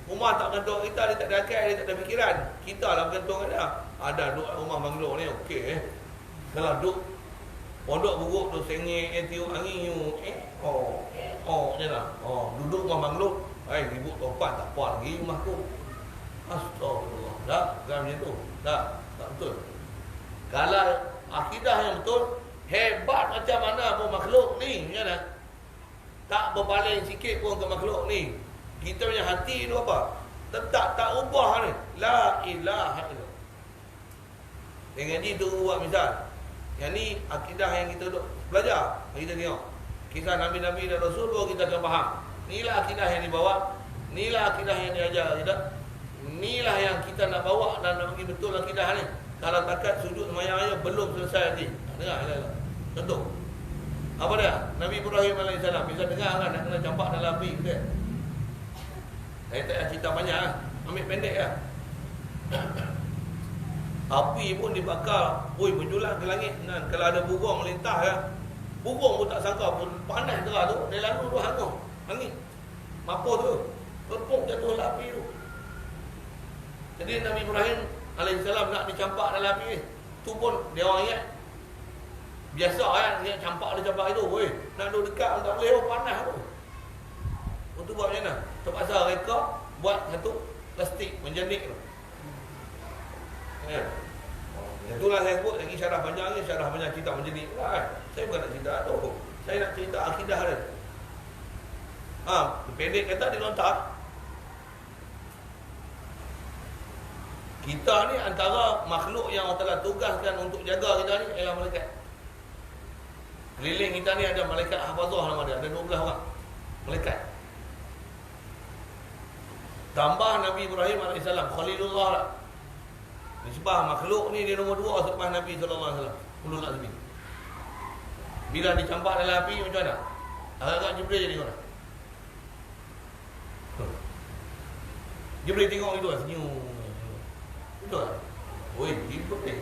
Rumah tak bergantung dengan kita, dia tak ada akal, dia tak ada fikiran. Kita lah bergantung dengan dia. Ada duduk rumah banglo ni, okey Kalau duduk pondok buruk tu sengit, tiup angin, macam lah. Duduk rumah banglo, ribut topan tak puas lagi rumah tu. Astagfirullah. Tak? Bukan macam tu. Tak betul. Kalau akidah yang betul, hebat macam mana pun makhluk ni, macam mana? Tak berpaling sikit pun ke makhluk ni. Kita punya hati tu apa? Tetap tak ubah ni. La ilaha illallah. Dengan ni tu buat misal. Yang ni akidah yang kita duk belajar. Kita tengok kisah Nabi-Nabi dan Rasul baru kita akan faham. Inilah akidah yang dibawa. Inilah akidah yang diajar kita. Inilah yang kita nak bawa dan nak bagi betul akidah ni. Kalau takat sujud semayang aja belum selesai nanti. Dengar. Contoh. Apa dia? Nabi Ibrahim AS. Bisa dengar kan nak kena campak dalam api ke? Saya tak ada cerita banyak lah. Ambil pendek lah. Api pun dibakar, berjulang ke langit. Dan kalau ada burung melintah kan, burung pun tak sangka pun panas terah tu, dia lalu tu hangus angin mampu tu terpuk jatuh dalam api tu. Jadi Nabi Ibrahim AS nak dicampak dalam api tu pun dia orang ingat biasa kan, dia campak itu, nak duduk dekat tak boleh, panas tu. Untuk buat macam mana? Terpaksa reka buat satu plastik menjanik tu. Itulah saya sebut lagi syarah panjang ni, syarah panjang cerita menjadi pula kan. Saya bukan nak cerita tu. Saya nak cerita akidah dia. Pendek kata dia lontar. Kita ni antara makhluk yang Allah Ta'ala tugaskan untuk jaga kita ni ialah malaikat. Keliling kita ni ada malaikat hafazah nama dia, ada 12 orang malaikat. Tambah Nabi Ibrahim AS, Khalilullah lah. Nisbah makhluk ni dia nombor 2 selepas Nabi SAW. Ulul Azmi. Bila dicampak dalam api macam mana? Agak-agak Jibril jadi orang. Jibril tengok itu lah, senyum. Betul lah. Jibril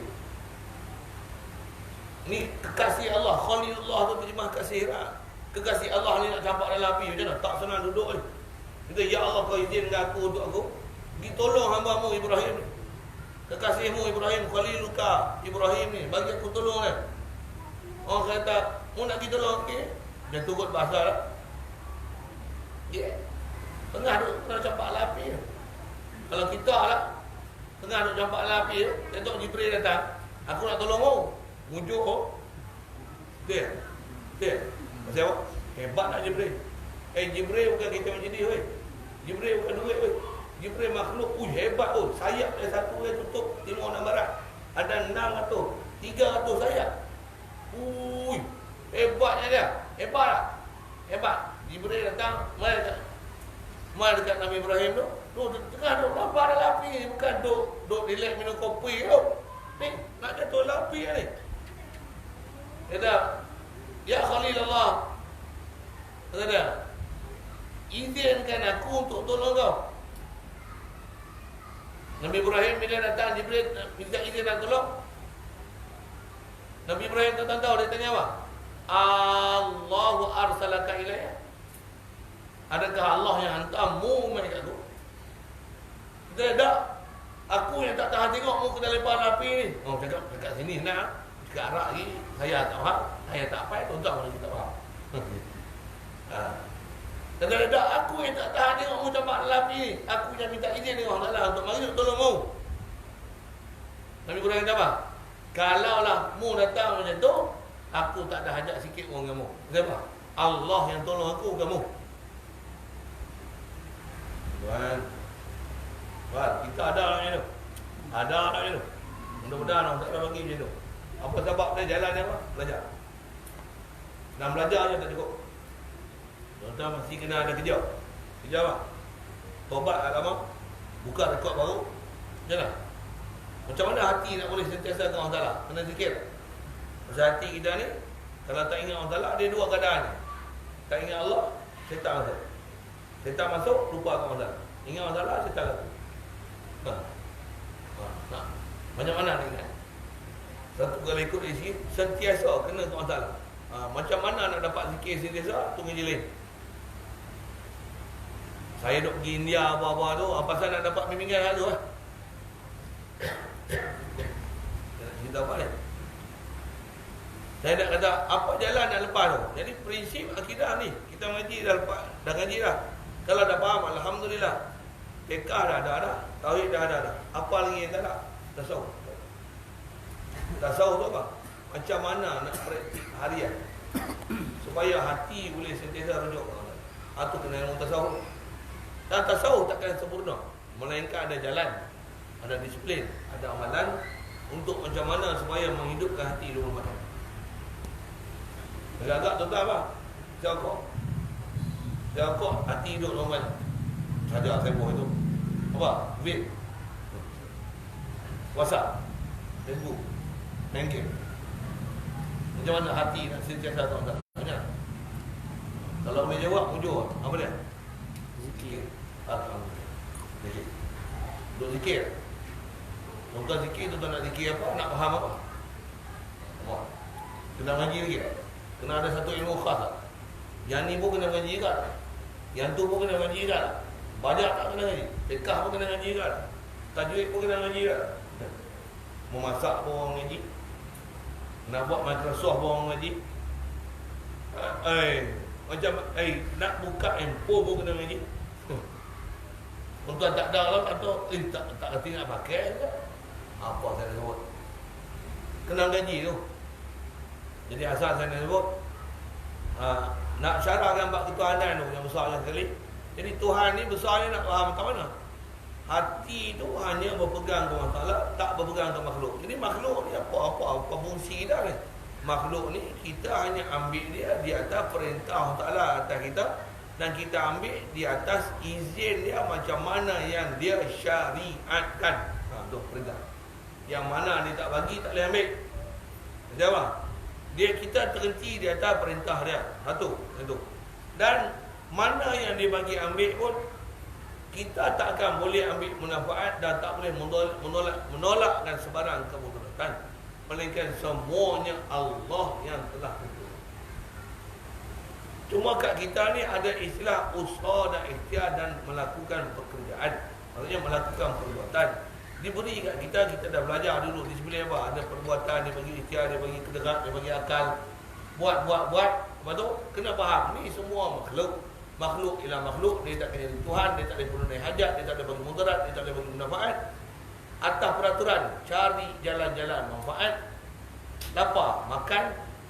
ni kekasih Allah. Khalilullah tu terjemah kasih lah. kekasih Allah ni nak campak dalam api macam mana? Tak senang duduk ni. Kita, ya Allah, kau izinkan aku untuk aku ditolong hamba-Mu Ibrahim ni. Kekasihmu Ibrahim, Khaliluka Ibrahim ni, bagi aku tolong ni. Orang kata, mu nak pergi tolong, okey? Dia turut bahasa lah. Tengah duduk, tengah campak dalam api ni. Kalau kita lah, tengah duduk campak dalam api ni, Datuk Jibril datang, aku nak tolong mu. Mujuk mu. Dia. Pasal apa? Hebat nak Jibril. Jibril bukan kita macam ni, weh. Jibril bukan duit, weh. Jibril makhluk, hebat tu. Sayap dia satu yang tutup timur dan barat. Ada 600, 300 sayap. Hebatnya dia. Hebat tak? Hebat. Jibril datang, mai dekat Nabi Ibrahim tu. Tengah duduk lapar dalam api ni. Bukan duduk relax minum kopi tu. Ni, nak jatuh dalam api ni. Dia dah, ya Khalilullah. Kata dia, izinkan aku untuk tolong kau. Nabi Ibrahim bila datang, Jibril minta izin nak tolong. Nabi Ibrahim tak tahu, dia tanya apa? Allahu arsalaka ilayya. Adakah Allah yang hantarmu mai kat aku? Dia tak. Aku yang tak tahan tengok mu kena lepas api ni. Oh, cakap dekat sini nak. Dekat Arab lagi, saya tak faham. Saya tak faham, tuan-tuan lagi tak faham. Kata dia, aku yang tak tahan tengok mu campak dalam api ni. Aku yang minta izin dengan Allah Ta'ala untuk mari tolong mu. Nabi Ibrahim kata apa? Kalaulah mu datang macam tu, aku tak ada hajat sikit pun dengan mu. Kenapa? Allah yang tolong aku, kamu. Tuan, kita ada lah macam tu. Ada lah macam tu. Mudah-mudahan Allah Ta'ala bagi macam tu. Apa sebab dia jalan ni apa? Belajar. Dan belajar je tak cukup. Tuan-tuan mesti kena ada kerja. Kerja apa? Tobat agama. Buka rekod baru. Macam mana? Macam mana hati nak boleh sentiasa dengan Allah Ta'ala? Kena zikir. Pasal hati kita ni, kalau tak ingat Allah Ta'ala, ada dua keadaan. Tak ingat Allah, syaitan masuk. Syaitan masuk, lupa Allah Ta'ala. Ingat Allah Ta'ala, syaitan masuk. Macam mana nak ingat? Satu kali ikut di sini, sentiasa kena dengan Allah Ta'ala. Macam mana nak dapat zikir sentiasa? Tunggu je lain. Saya duk pergi India apa-apa tu, pasal nak dapat bimbingan hal tu lah. Kita apa ni? Saya nak kata, apa jalan nak lepas tu? Jadi prinsip akidah ni, kita mengaji dah lepas, dah ngaji dah. Kalau dah faham, Alhamdulillah. Fiqah dah ada. Tauhid dah ada. Apa lagi yang tak ada? Tasawuf. Tasawuf tu apa? Macam mana nak praktik harian supaya hati boleh sentiasa rujuk ke Allah. Atau kena ilmu tasawuf. Dan tasawuf takkan sempurna, melainkan ada jalan, ada disiplin, ada amalan untuk macam mana supaya menghidupkan hati dulu macam. Agak-agak tuan-tuan apa? Jauh hati hidup normal. Saja sibuk itu. Apa? Vape. WhatsApp, Facebook, main game. Macam mana hati nak sentiasa tuan-tuan? Macam mana? Kalau boleh jawab, mujur. Apa dia? Zikir. Alhamdulillah. Zikir. Duduk zikir. Tuan-tuan zikir, tuan-tuan nak zikir apa? Nak faham apa? Apa? Kena ngaji lagi. Kena ada satu ilmu khas tak? Yang ni pun kena ngaji juga. Yang tu pun kena ngaji juga. Banyak tak kena ngaji. Fiqah pun kena ngaji juga. Tajwid pun kena ngaji juga. Memasak pun orang ngaji. Nak buat Microsoft pun orang ngaji. Macam nak buka handphone pun kena ngaji. Tuan tak ada lah atau tak kerti nak pakai ke? Apa saya nak sebut? Kena ngaji tu. Jadi asal saya nak sebut, nak syarahkan bab ketuhanan tu yang besar sekali. Jadi Tuhan ni besarnya nak faham macam mana? Hati tu hanya berpegang ke Allah Ta'ala, tak berpegang ke makhluk. Jadi makhluk ni apa fungsi kita ni? Makhluk ni kita hanya ambil dia di atas perintah Allah Ta'ala atas kita, dan kita ambil di atas izin dia macam mana yang dia syariatkan. Tu perintah. Yang mana dia tak bagi, tak boleh ambil. Macam apa? Kita terhenti di atas perintah dia. Satu. Dan mana yang dia bagi ambil pun, kita tak akan boleh ambil manfaat dan tak boleh menolakkan sebarang kemudaratan, melainkan semuanya Allah yang telah tentu. Cuma kat kita ni ada istilah usaha dan ikhtiar dan melakukan pekerjaan. Maksudnya melakukan perbuatan. Diberi kat kita, kita dah belajar dulu di sebelum apa? Ada perbuatan, dia bagi ikhtiar, dia bagi kedengar, dia bagi akal. Buat. Lepas tu, kena faham. Ni semua makhluk. Makhluk ialah makhluk. Dia tak kena jadi Tuhan, dia tak boleh penuhi hajat, dia tak boleh bagi mudarat, dia tak boleh bagi manfaat. Atas peraturan, cari jalan-jalan manfaat. Lapar, makan,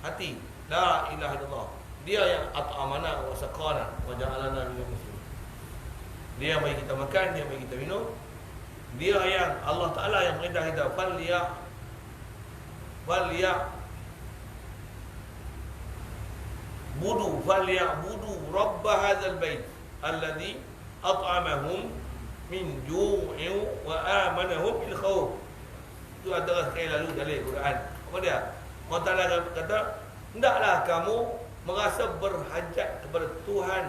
hati. La ilaha illallah. Dia yang at'amana wa saqana wa ja'alana minal muslimin. Dia yang bagi kita makan, dia yang bagi kita minum. Dia yang Allah Ta'ala yang perintah kita budu rabb hadzal bait alladhi at'amahum min ju'in wa amanahum min khauf. Itu antara sekali lalu dalil Quran. Apa dia? Allah Ta'ala kata, hendaklah kamu merasa berhajat kepada Tuhan.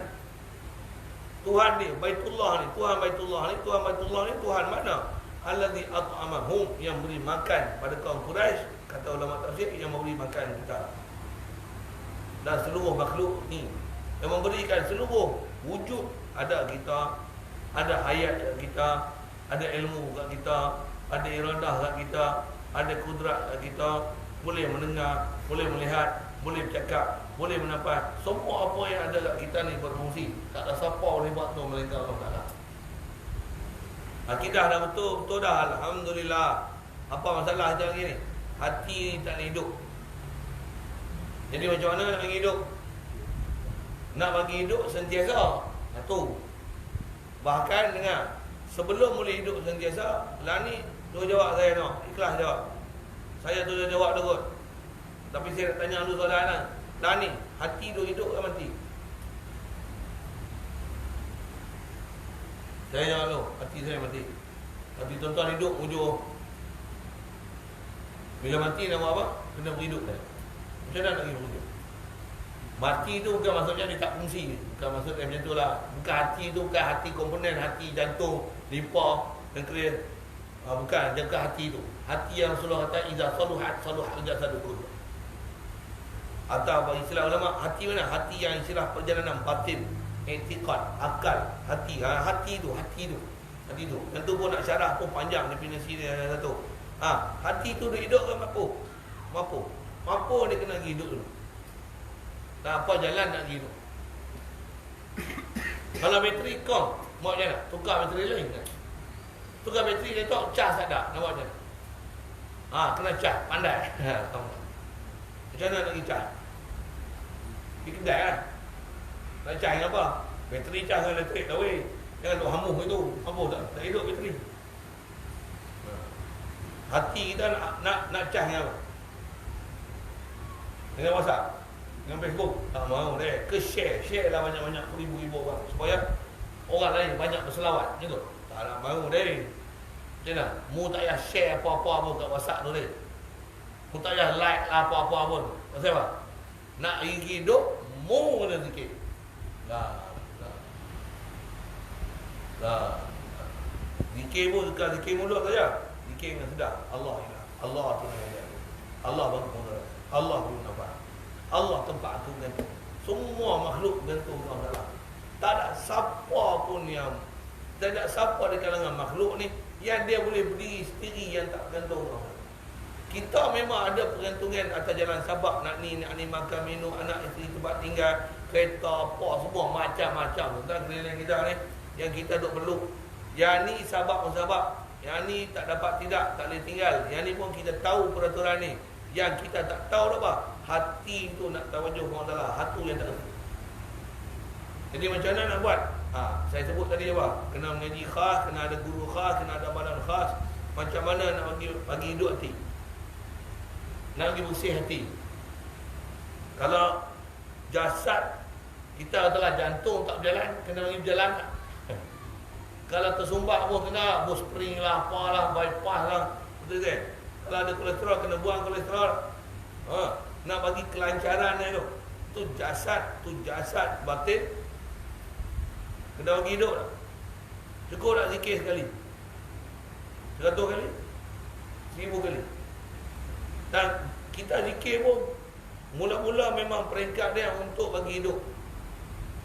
Tuhan ni, Baitullah ni, Tuhan Baitullah ni, Tuhan Baitullah ni, Tuhan mana? Allazi at'amahum, yang beri makan pada kaum Quraisy, kata ulama tafsir, yang memberi makan kita. Dan seluruh makhluk ni, yang memberikan seluruh wujud. Ada kita, ada hayat kat kita, ada ilmu kat kita, ada iradah kat kita, ada kudrat kat kita, boleh mendengar, boleh melihat, boleh bercakap, boleh menafas. Semua apa yang ada kat kita ni berfungsi. Tak ada siapa boleh buat tu melainkan Allah Ta'ala. Akidah dah betul dah, alhamdulillah. Apa masalah kita lagi ni? Hati ni tak boleh hidup. Jadi macam mana nak bagi hidup? Nak bagi hidup sentiasa. Tu. Bahkan dengar, sebelum boleh hidup sentiasa, lah ni dua jawab saya nak. Ikhlas jawab. Saya tu dah jawab dah kot. Tapi saya nak tanya dulu soalan lah. Dah ni, hati tu hidup ke mati? Saya jawab tu, hati saya mati. Hati tuan-tuan hidup, ujung. Bila mati nak buat apa? Kena berhidup dah. Macam mana nak pergi berhidup? Mati tu bukan maksudnya dia tak fungsi. Bukan maksudnya macam tu lah. Bukan hati tu, bukan hati komponen, hati jantung, limpa, pankreas. Bukan, jaga hati tu. Hati yang Rasulullah kata, iza saluhat jasadu kullu. Atau bagi istilah ulama, hati mana? Hati yang istilah perjalanan batin, i'tiqad, akal, hati. Hati tu. Yang tu pun nak syarah pun panjang definisi dia satu. Hati tu dia hidup ke mampu? Mampu dia kena pergi hidup dulu. Tak apa jalan nak pergi hidup. Kalau bateri kau, mau macam mana? Tukar bateri lain kan? Tukar bateri dia tak cas tak ada. Nak buat macam mana? Kena cas, pandai. Macam mana nak pergi cas? Pergi kedai kan? Nak cas dengan apa? Bateri cas dengan elektrik tak boleh. Jangan duk hamuh itu. Apa tak hidup bateri. Hati kita nak cas dengan apa? Dengan WhatsApp, dengan Facebook. Tak mahu deh. Ke share lah banyak-banyak ribu-ribu orang supaya orang lain banyak berselawat. Macam tu. Tak nak mahu deh. Macam mana? Mu tak payah share apa-apa pun kat WhatsApp tu deh. Mu tak payah like lah apa-apa pun. Pasal apa? Nak hidup, mu kena zikir. Lah. Zikir pun bukan zikir mulut saja. Zikir dengan sedar. Allah tu yang Allah bagi mudarat. Allah beri nafas. Allah tempat aku gantung. Semua makhluk gantung Allah Ta'ala. Tak ada siapa pun yang, tak ada siapa di kalangan makhluk ni yang dia boleh berdiri sendiri yang tak gantung Allah. Kita memang ada pergantungan atas jalan sabab. Nak ni makan minum, anak isteri tempat tinggal, kereta apa semua macam-macam. Tentang keliling kita ni yang kita duk peluk. Yang ni sabab-sabab. Yang ni tak dapat tidak, tak boleh tinggal. Yang ni pun kita tahu peraturan ni. Yang kita tak tahu apa? Hati tu nak tawajuh Allah Ta'ala. Hati yang tak tahu. Jadi macam mana nak buat? Saya sebut tadi apa? Kena mengaji khas, kena ada guru khas, kena ada amalan khas. Macam mana nak bagi hidup hati? Nak bagi bersih hati. Kalau jasad kita katalah jantung tak berjalan, kena bagi berjalan tak? Kalau tersumbat pun kena spring lah, apalah, bypass lah. Betul kan? Kalau ada kolesterol, kena buang kolesterol. Nak bagi kelancaran dia tu. Tu jasad batin. Kena bagi hidup tak? Cukup tak zikir sekali? 100 kali? 1000 kali? Dan kita zikir pun mula-mula memang peringkat dia untuk bagi hidup.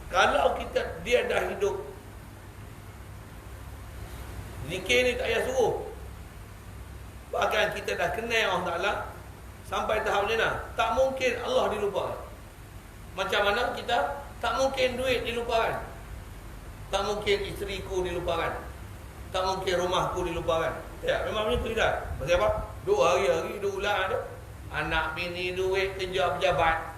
Kalau dia dah hidup, zikir ni tak payah suruh. Bahkan kita dah kenal Allah Ta'ala sampai tahap macam mana? Tak mungkin Allah dilupakan. Macam mana kita tak mungkin duit dilupakan, tak mungkin isteriku dilupakan, tak mungkin rumahku dilupakan. Ya, memang macam tu tidak. Pasal apa? Duk hari-hari duk ulang tu. Anak bini duit, kerja pejabat.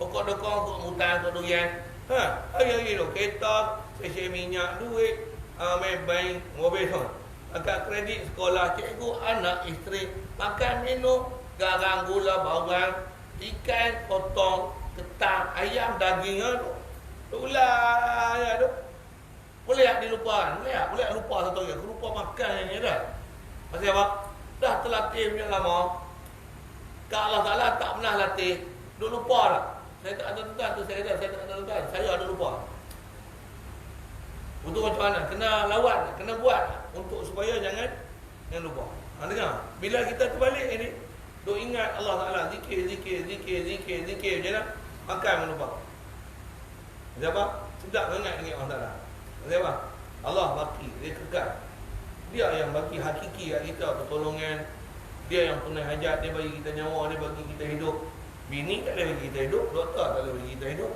Pokok-pokok untuk mutang untuk durian. Hari-hari tu kereta, stesen minyak, duit, main bank, mobil semua. Agak kredit sekolah, cikgu, anak, isteri, makan, minum, garang, gula, bawang, ikan, potong, ketan, ayam, daging tu. Ulang ya tu. Boleh tak dilupakan? Boleh tak lupa satu hari? Aku lupa makan yang ni dah. Pasal apa? Dah terlatih punya lama. Kalau Allah Ta'ala tak pernah latih, duk lupa tak? Saya tak ada tuan tu, saya tak ada tuan. Saya ada lupa. Untuk macam mana? Kena lawan, kena buat untuk supaya jangan lupa. Dengar? Bila kita terbalik ini, duk ingat Allah Ta'ala, zikir macam mana? Makan melupa. Macam apa? Sedap sangat ingat Allah Ta'ala. Macam apa? Allah bagi, dia kekal. Dia yang bagi hakiki kat kita, pertolongan. Dia yang tunai hajat, dia bagi kita nyawa, dia bagi kita hidup. Bini tak boleh bagi kita hidup, doktor tak boleh bagi kita hidup.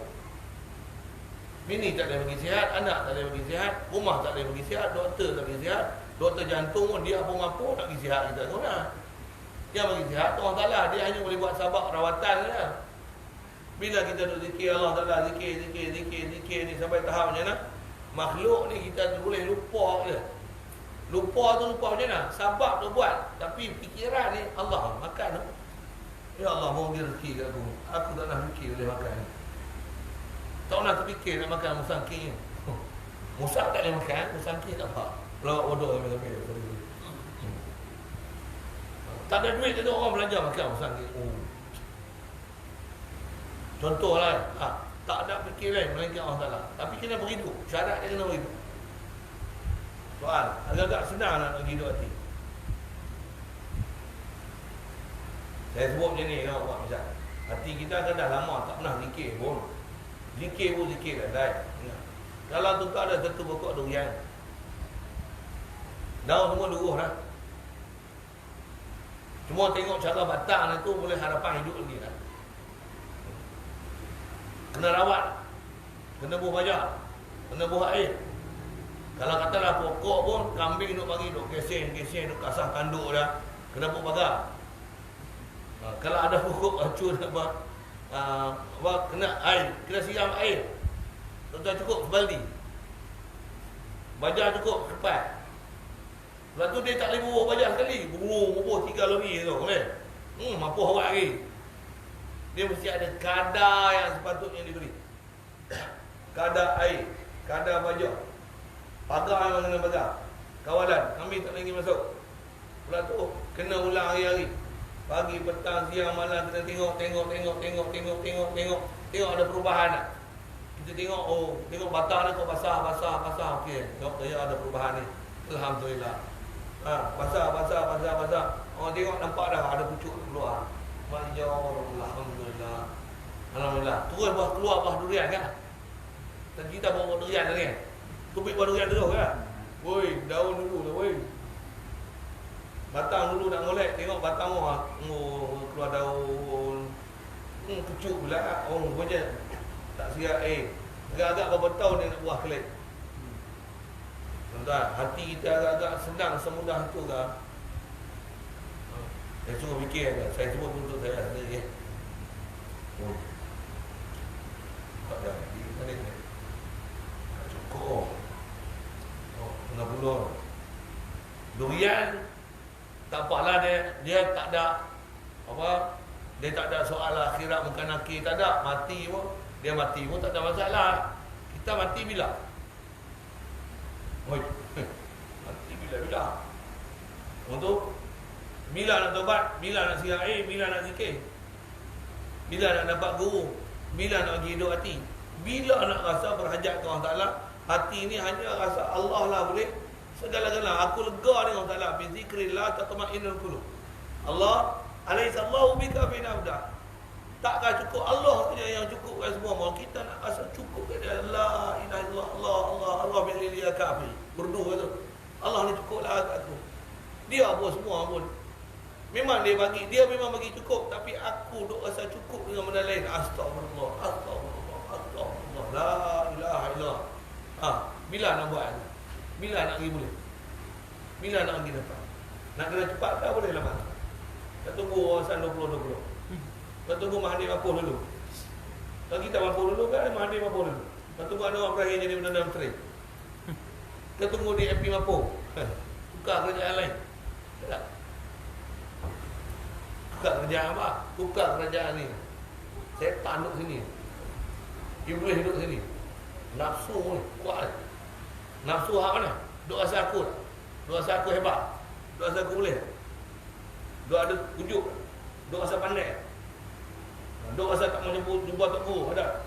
Bini tak boleh bagi sihat, anak tak boleh bagi sihat, rumah tak boleh bagi sihat, doktor tak bagi sihat. Doktor jantung pun dia apa-apa tak bagi sihat kita tu lah. Dia bagi sihat, Allah Ta'ala, dia hanya boleh buat sabak rawatan saja. Bila kita duduk zikir Allah Ta'ala, zikir ni sampai tahap macam mana? Makhluk ni kita boleh lupa je. Lupa tu lupa macam mana? Sabab tu buat, tapi fikiran ni Allah makan tu. Ya Allah, mau dia rezeki kat aku. Aku tak nak fikir boleh makan ni. Tak nak terfikir nak makan musangking ni. Musak tak boleh makan, musangking tak apa. Pelawak bodoh sampai. Tak ada duit tu orang belajar makan musangking. Contohlah, tak ada fikir lain melainkan Allah Ta'ala. Tapi kena berhidup. Syarat dia kena berhidup. Soal, agak-agak senang nak bagi hidup hati. Saya sebut macam ni, nak buat misal. Hati kita kan dah lama tak pernah zikir pun. Zikir pun zikir kan. Kalau tu ada satu pokok durian, daun semua luruh dah. Cuma tengok cara batang tu boleh harapan hidup lagi kan. Kena rawat, kena buah baja, kena buah air. Kalau katalah pokok pun kambing duk bagi duk keseng duk kasah tanduk dah, kena buat pagar. Kalau ada pokok acur apa kena air, kena siram air. Tuan-tuan cukup sebaldi. Baja cukup cepat. Lepas tu dia tak boleh bubuh baja sekali, bubuh 3 lori tu boleh. Mampu awak lagi. Dia mesti ada kadar yang sepatutnya diberi. Kadar air, kadar baja. Pagar memang kena pagar. Kawalan, kambing tak lagi masuk. Pula tu kena ulang hari-hari. Pagi, petang, siang, malam kena tengok ada perubahan tak? Kita tengok, tengok batang ni kau basah. Okey, tengok dia ada perubahan ni. Alhamdulillah. Basah. Tengok nampak dah ada pucuk keluar. Alhamdulillah. Terus keluar buah durian kan? Dan kita bawa buah durian ni. Tupik buah durian dulu kan? Woi, daun dulu lah woi. Batang dulu nak molek, tengok batang keluar daun. Pucuk pula. Macam tak siap agak-agak berapa tahun dia nak buah kelik. Tuan-tuan, hati kita agak-agak senang semudah itu ke? Saya suruh fikir kan? Saya sebut untuk saya sendiri. Tak ada. Mana ni? Tak cukup. 60. Durian tak apalah dia tak ada apa? Dia tak ada soal akhirat bukan nakir, tak ada. Mati pun, dia mati pun tak ada masalah. Kita mati bila? Mati bila? Untuk bila nak tobat, bila nak siap air, bila nak zikir, bila nak dapat guru, bila nak bagi hidup hati, bila nak rasa berhajat ke Allah Ta'ala. Hati ni hanya rasa Allah lah boleh segala-galanya. Aku lega dengan Allah Ta'ala. Bi zikrillah tatma'innul qulub. Allah, alaysa Allahu bika fi nafdah. takkan cukup. Allah saja yang cukupkan semua. Mau kita nak rasa cukup ke dia. La ilaha illallah, Allah bi'lili ya kafi. Berdoa tu. Allah ni cukuplah aku. Dia pun semua pun. Memang dia memang bagi cukup. Tapi aku duk rasa cukup dengan benda lain. Astagfirullah. La ilaha illallah. Bila nak buat? Bila nak pergi boleh? Bila nak pergi dapat? Nak kena cepat tak boleh lama. Tak tunggu wawasan 2020. Tak tunggu Mahathir mampu dulu. Kalau kita mampu dulu kan Mahathir mampu dulu. Tak tunggu ada orang berakhir jadi Perdana Menteri. Kita tunggu DAP mampu. Tukar kerajaan lain. Tak? Tukar kerajaan apa? Tukar kerajaan ni. Setan duduk sini. Iblis duduk sini. Nafsu ni kuat. Nafsu hak mana? Duk rasa aku. Duk rasa aku hebat. Duk rasa aku boleh. Duk ada ujuk. Duk rasa pandai. Duk rasa tak mau jumpa Tok Guru. Ada.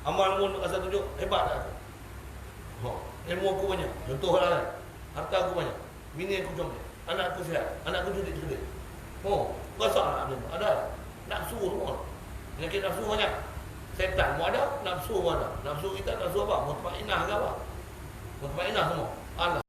Amal pun duk rasa tunjuk hebat tak aku. Ilmu aku banyak. Contohlah kan. Harta aku banyak. Bini aku comel. Anak aku sihat. Anak aku judik-judik. Rasa tak ada. Nafsu semua. Penyakit nafsu banyak. Setan pun ada, nafsu pun ada. Nafsu kita nafsu apa? Mutmainah ke apa? Mutmainah semua. Allah.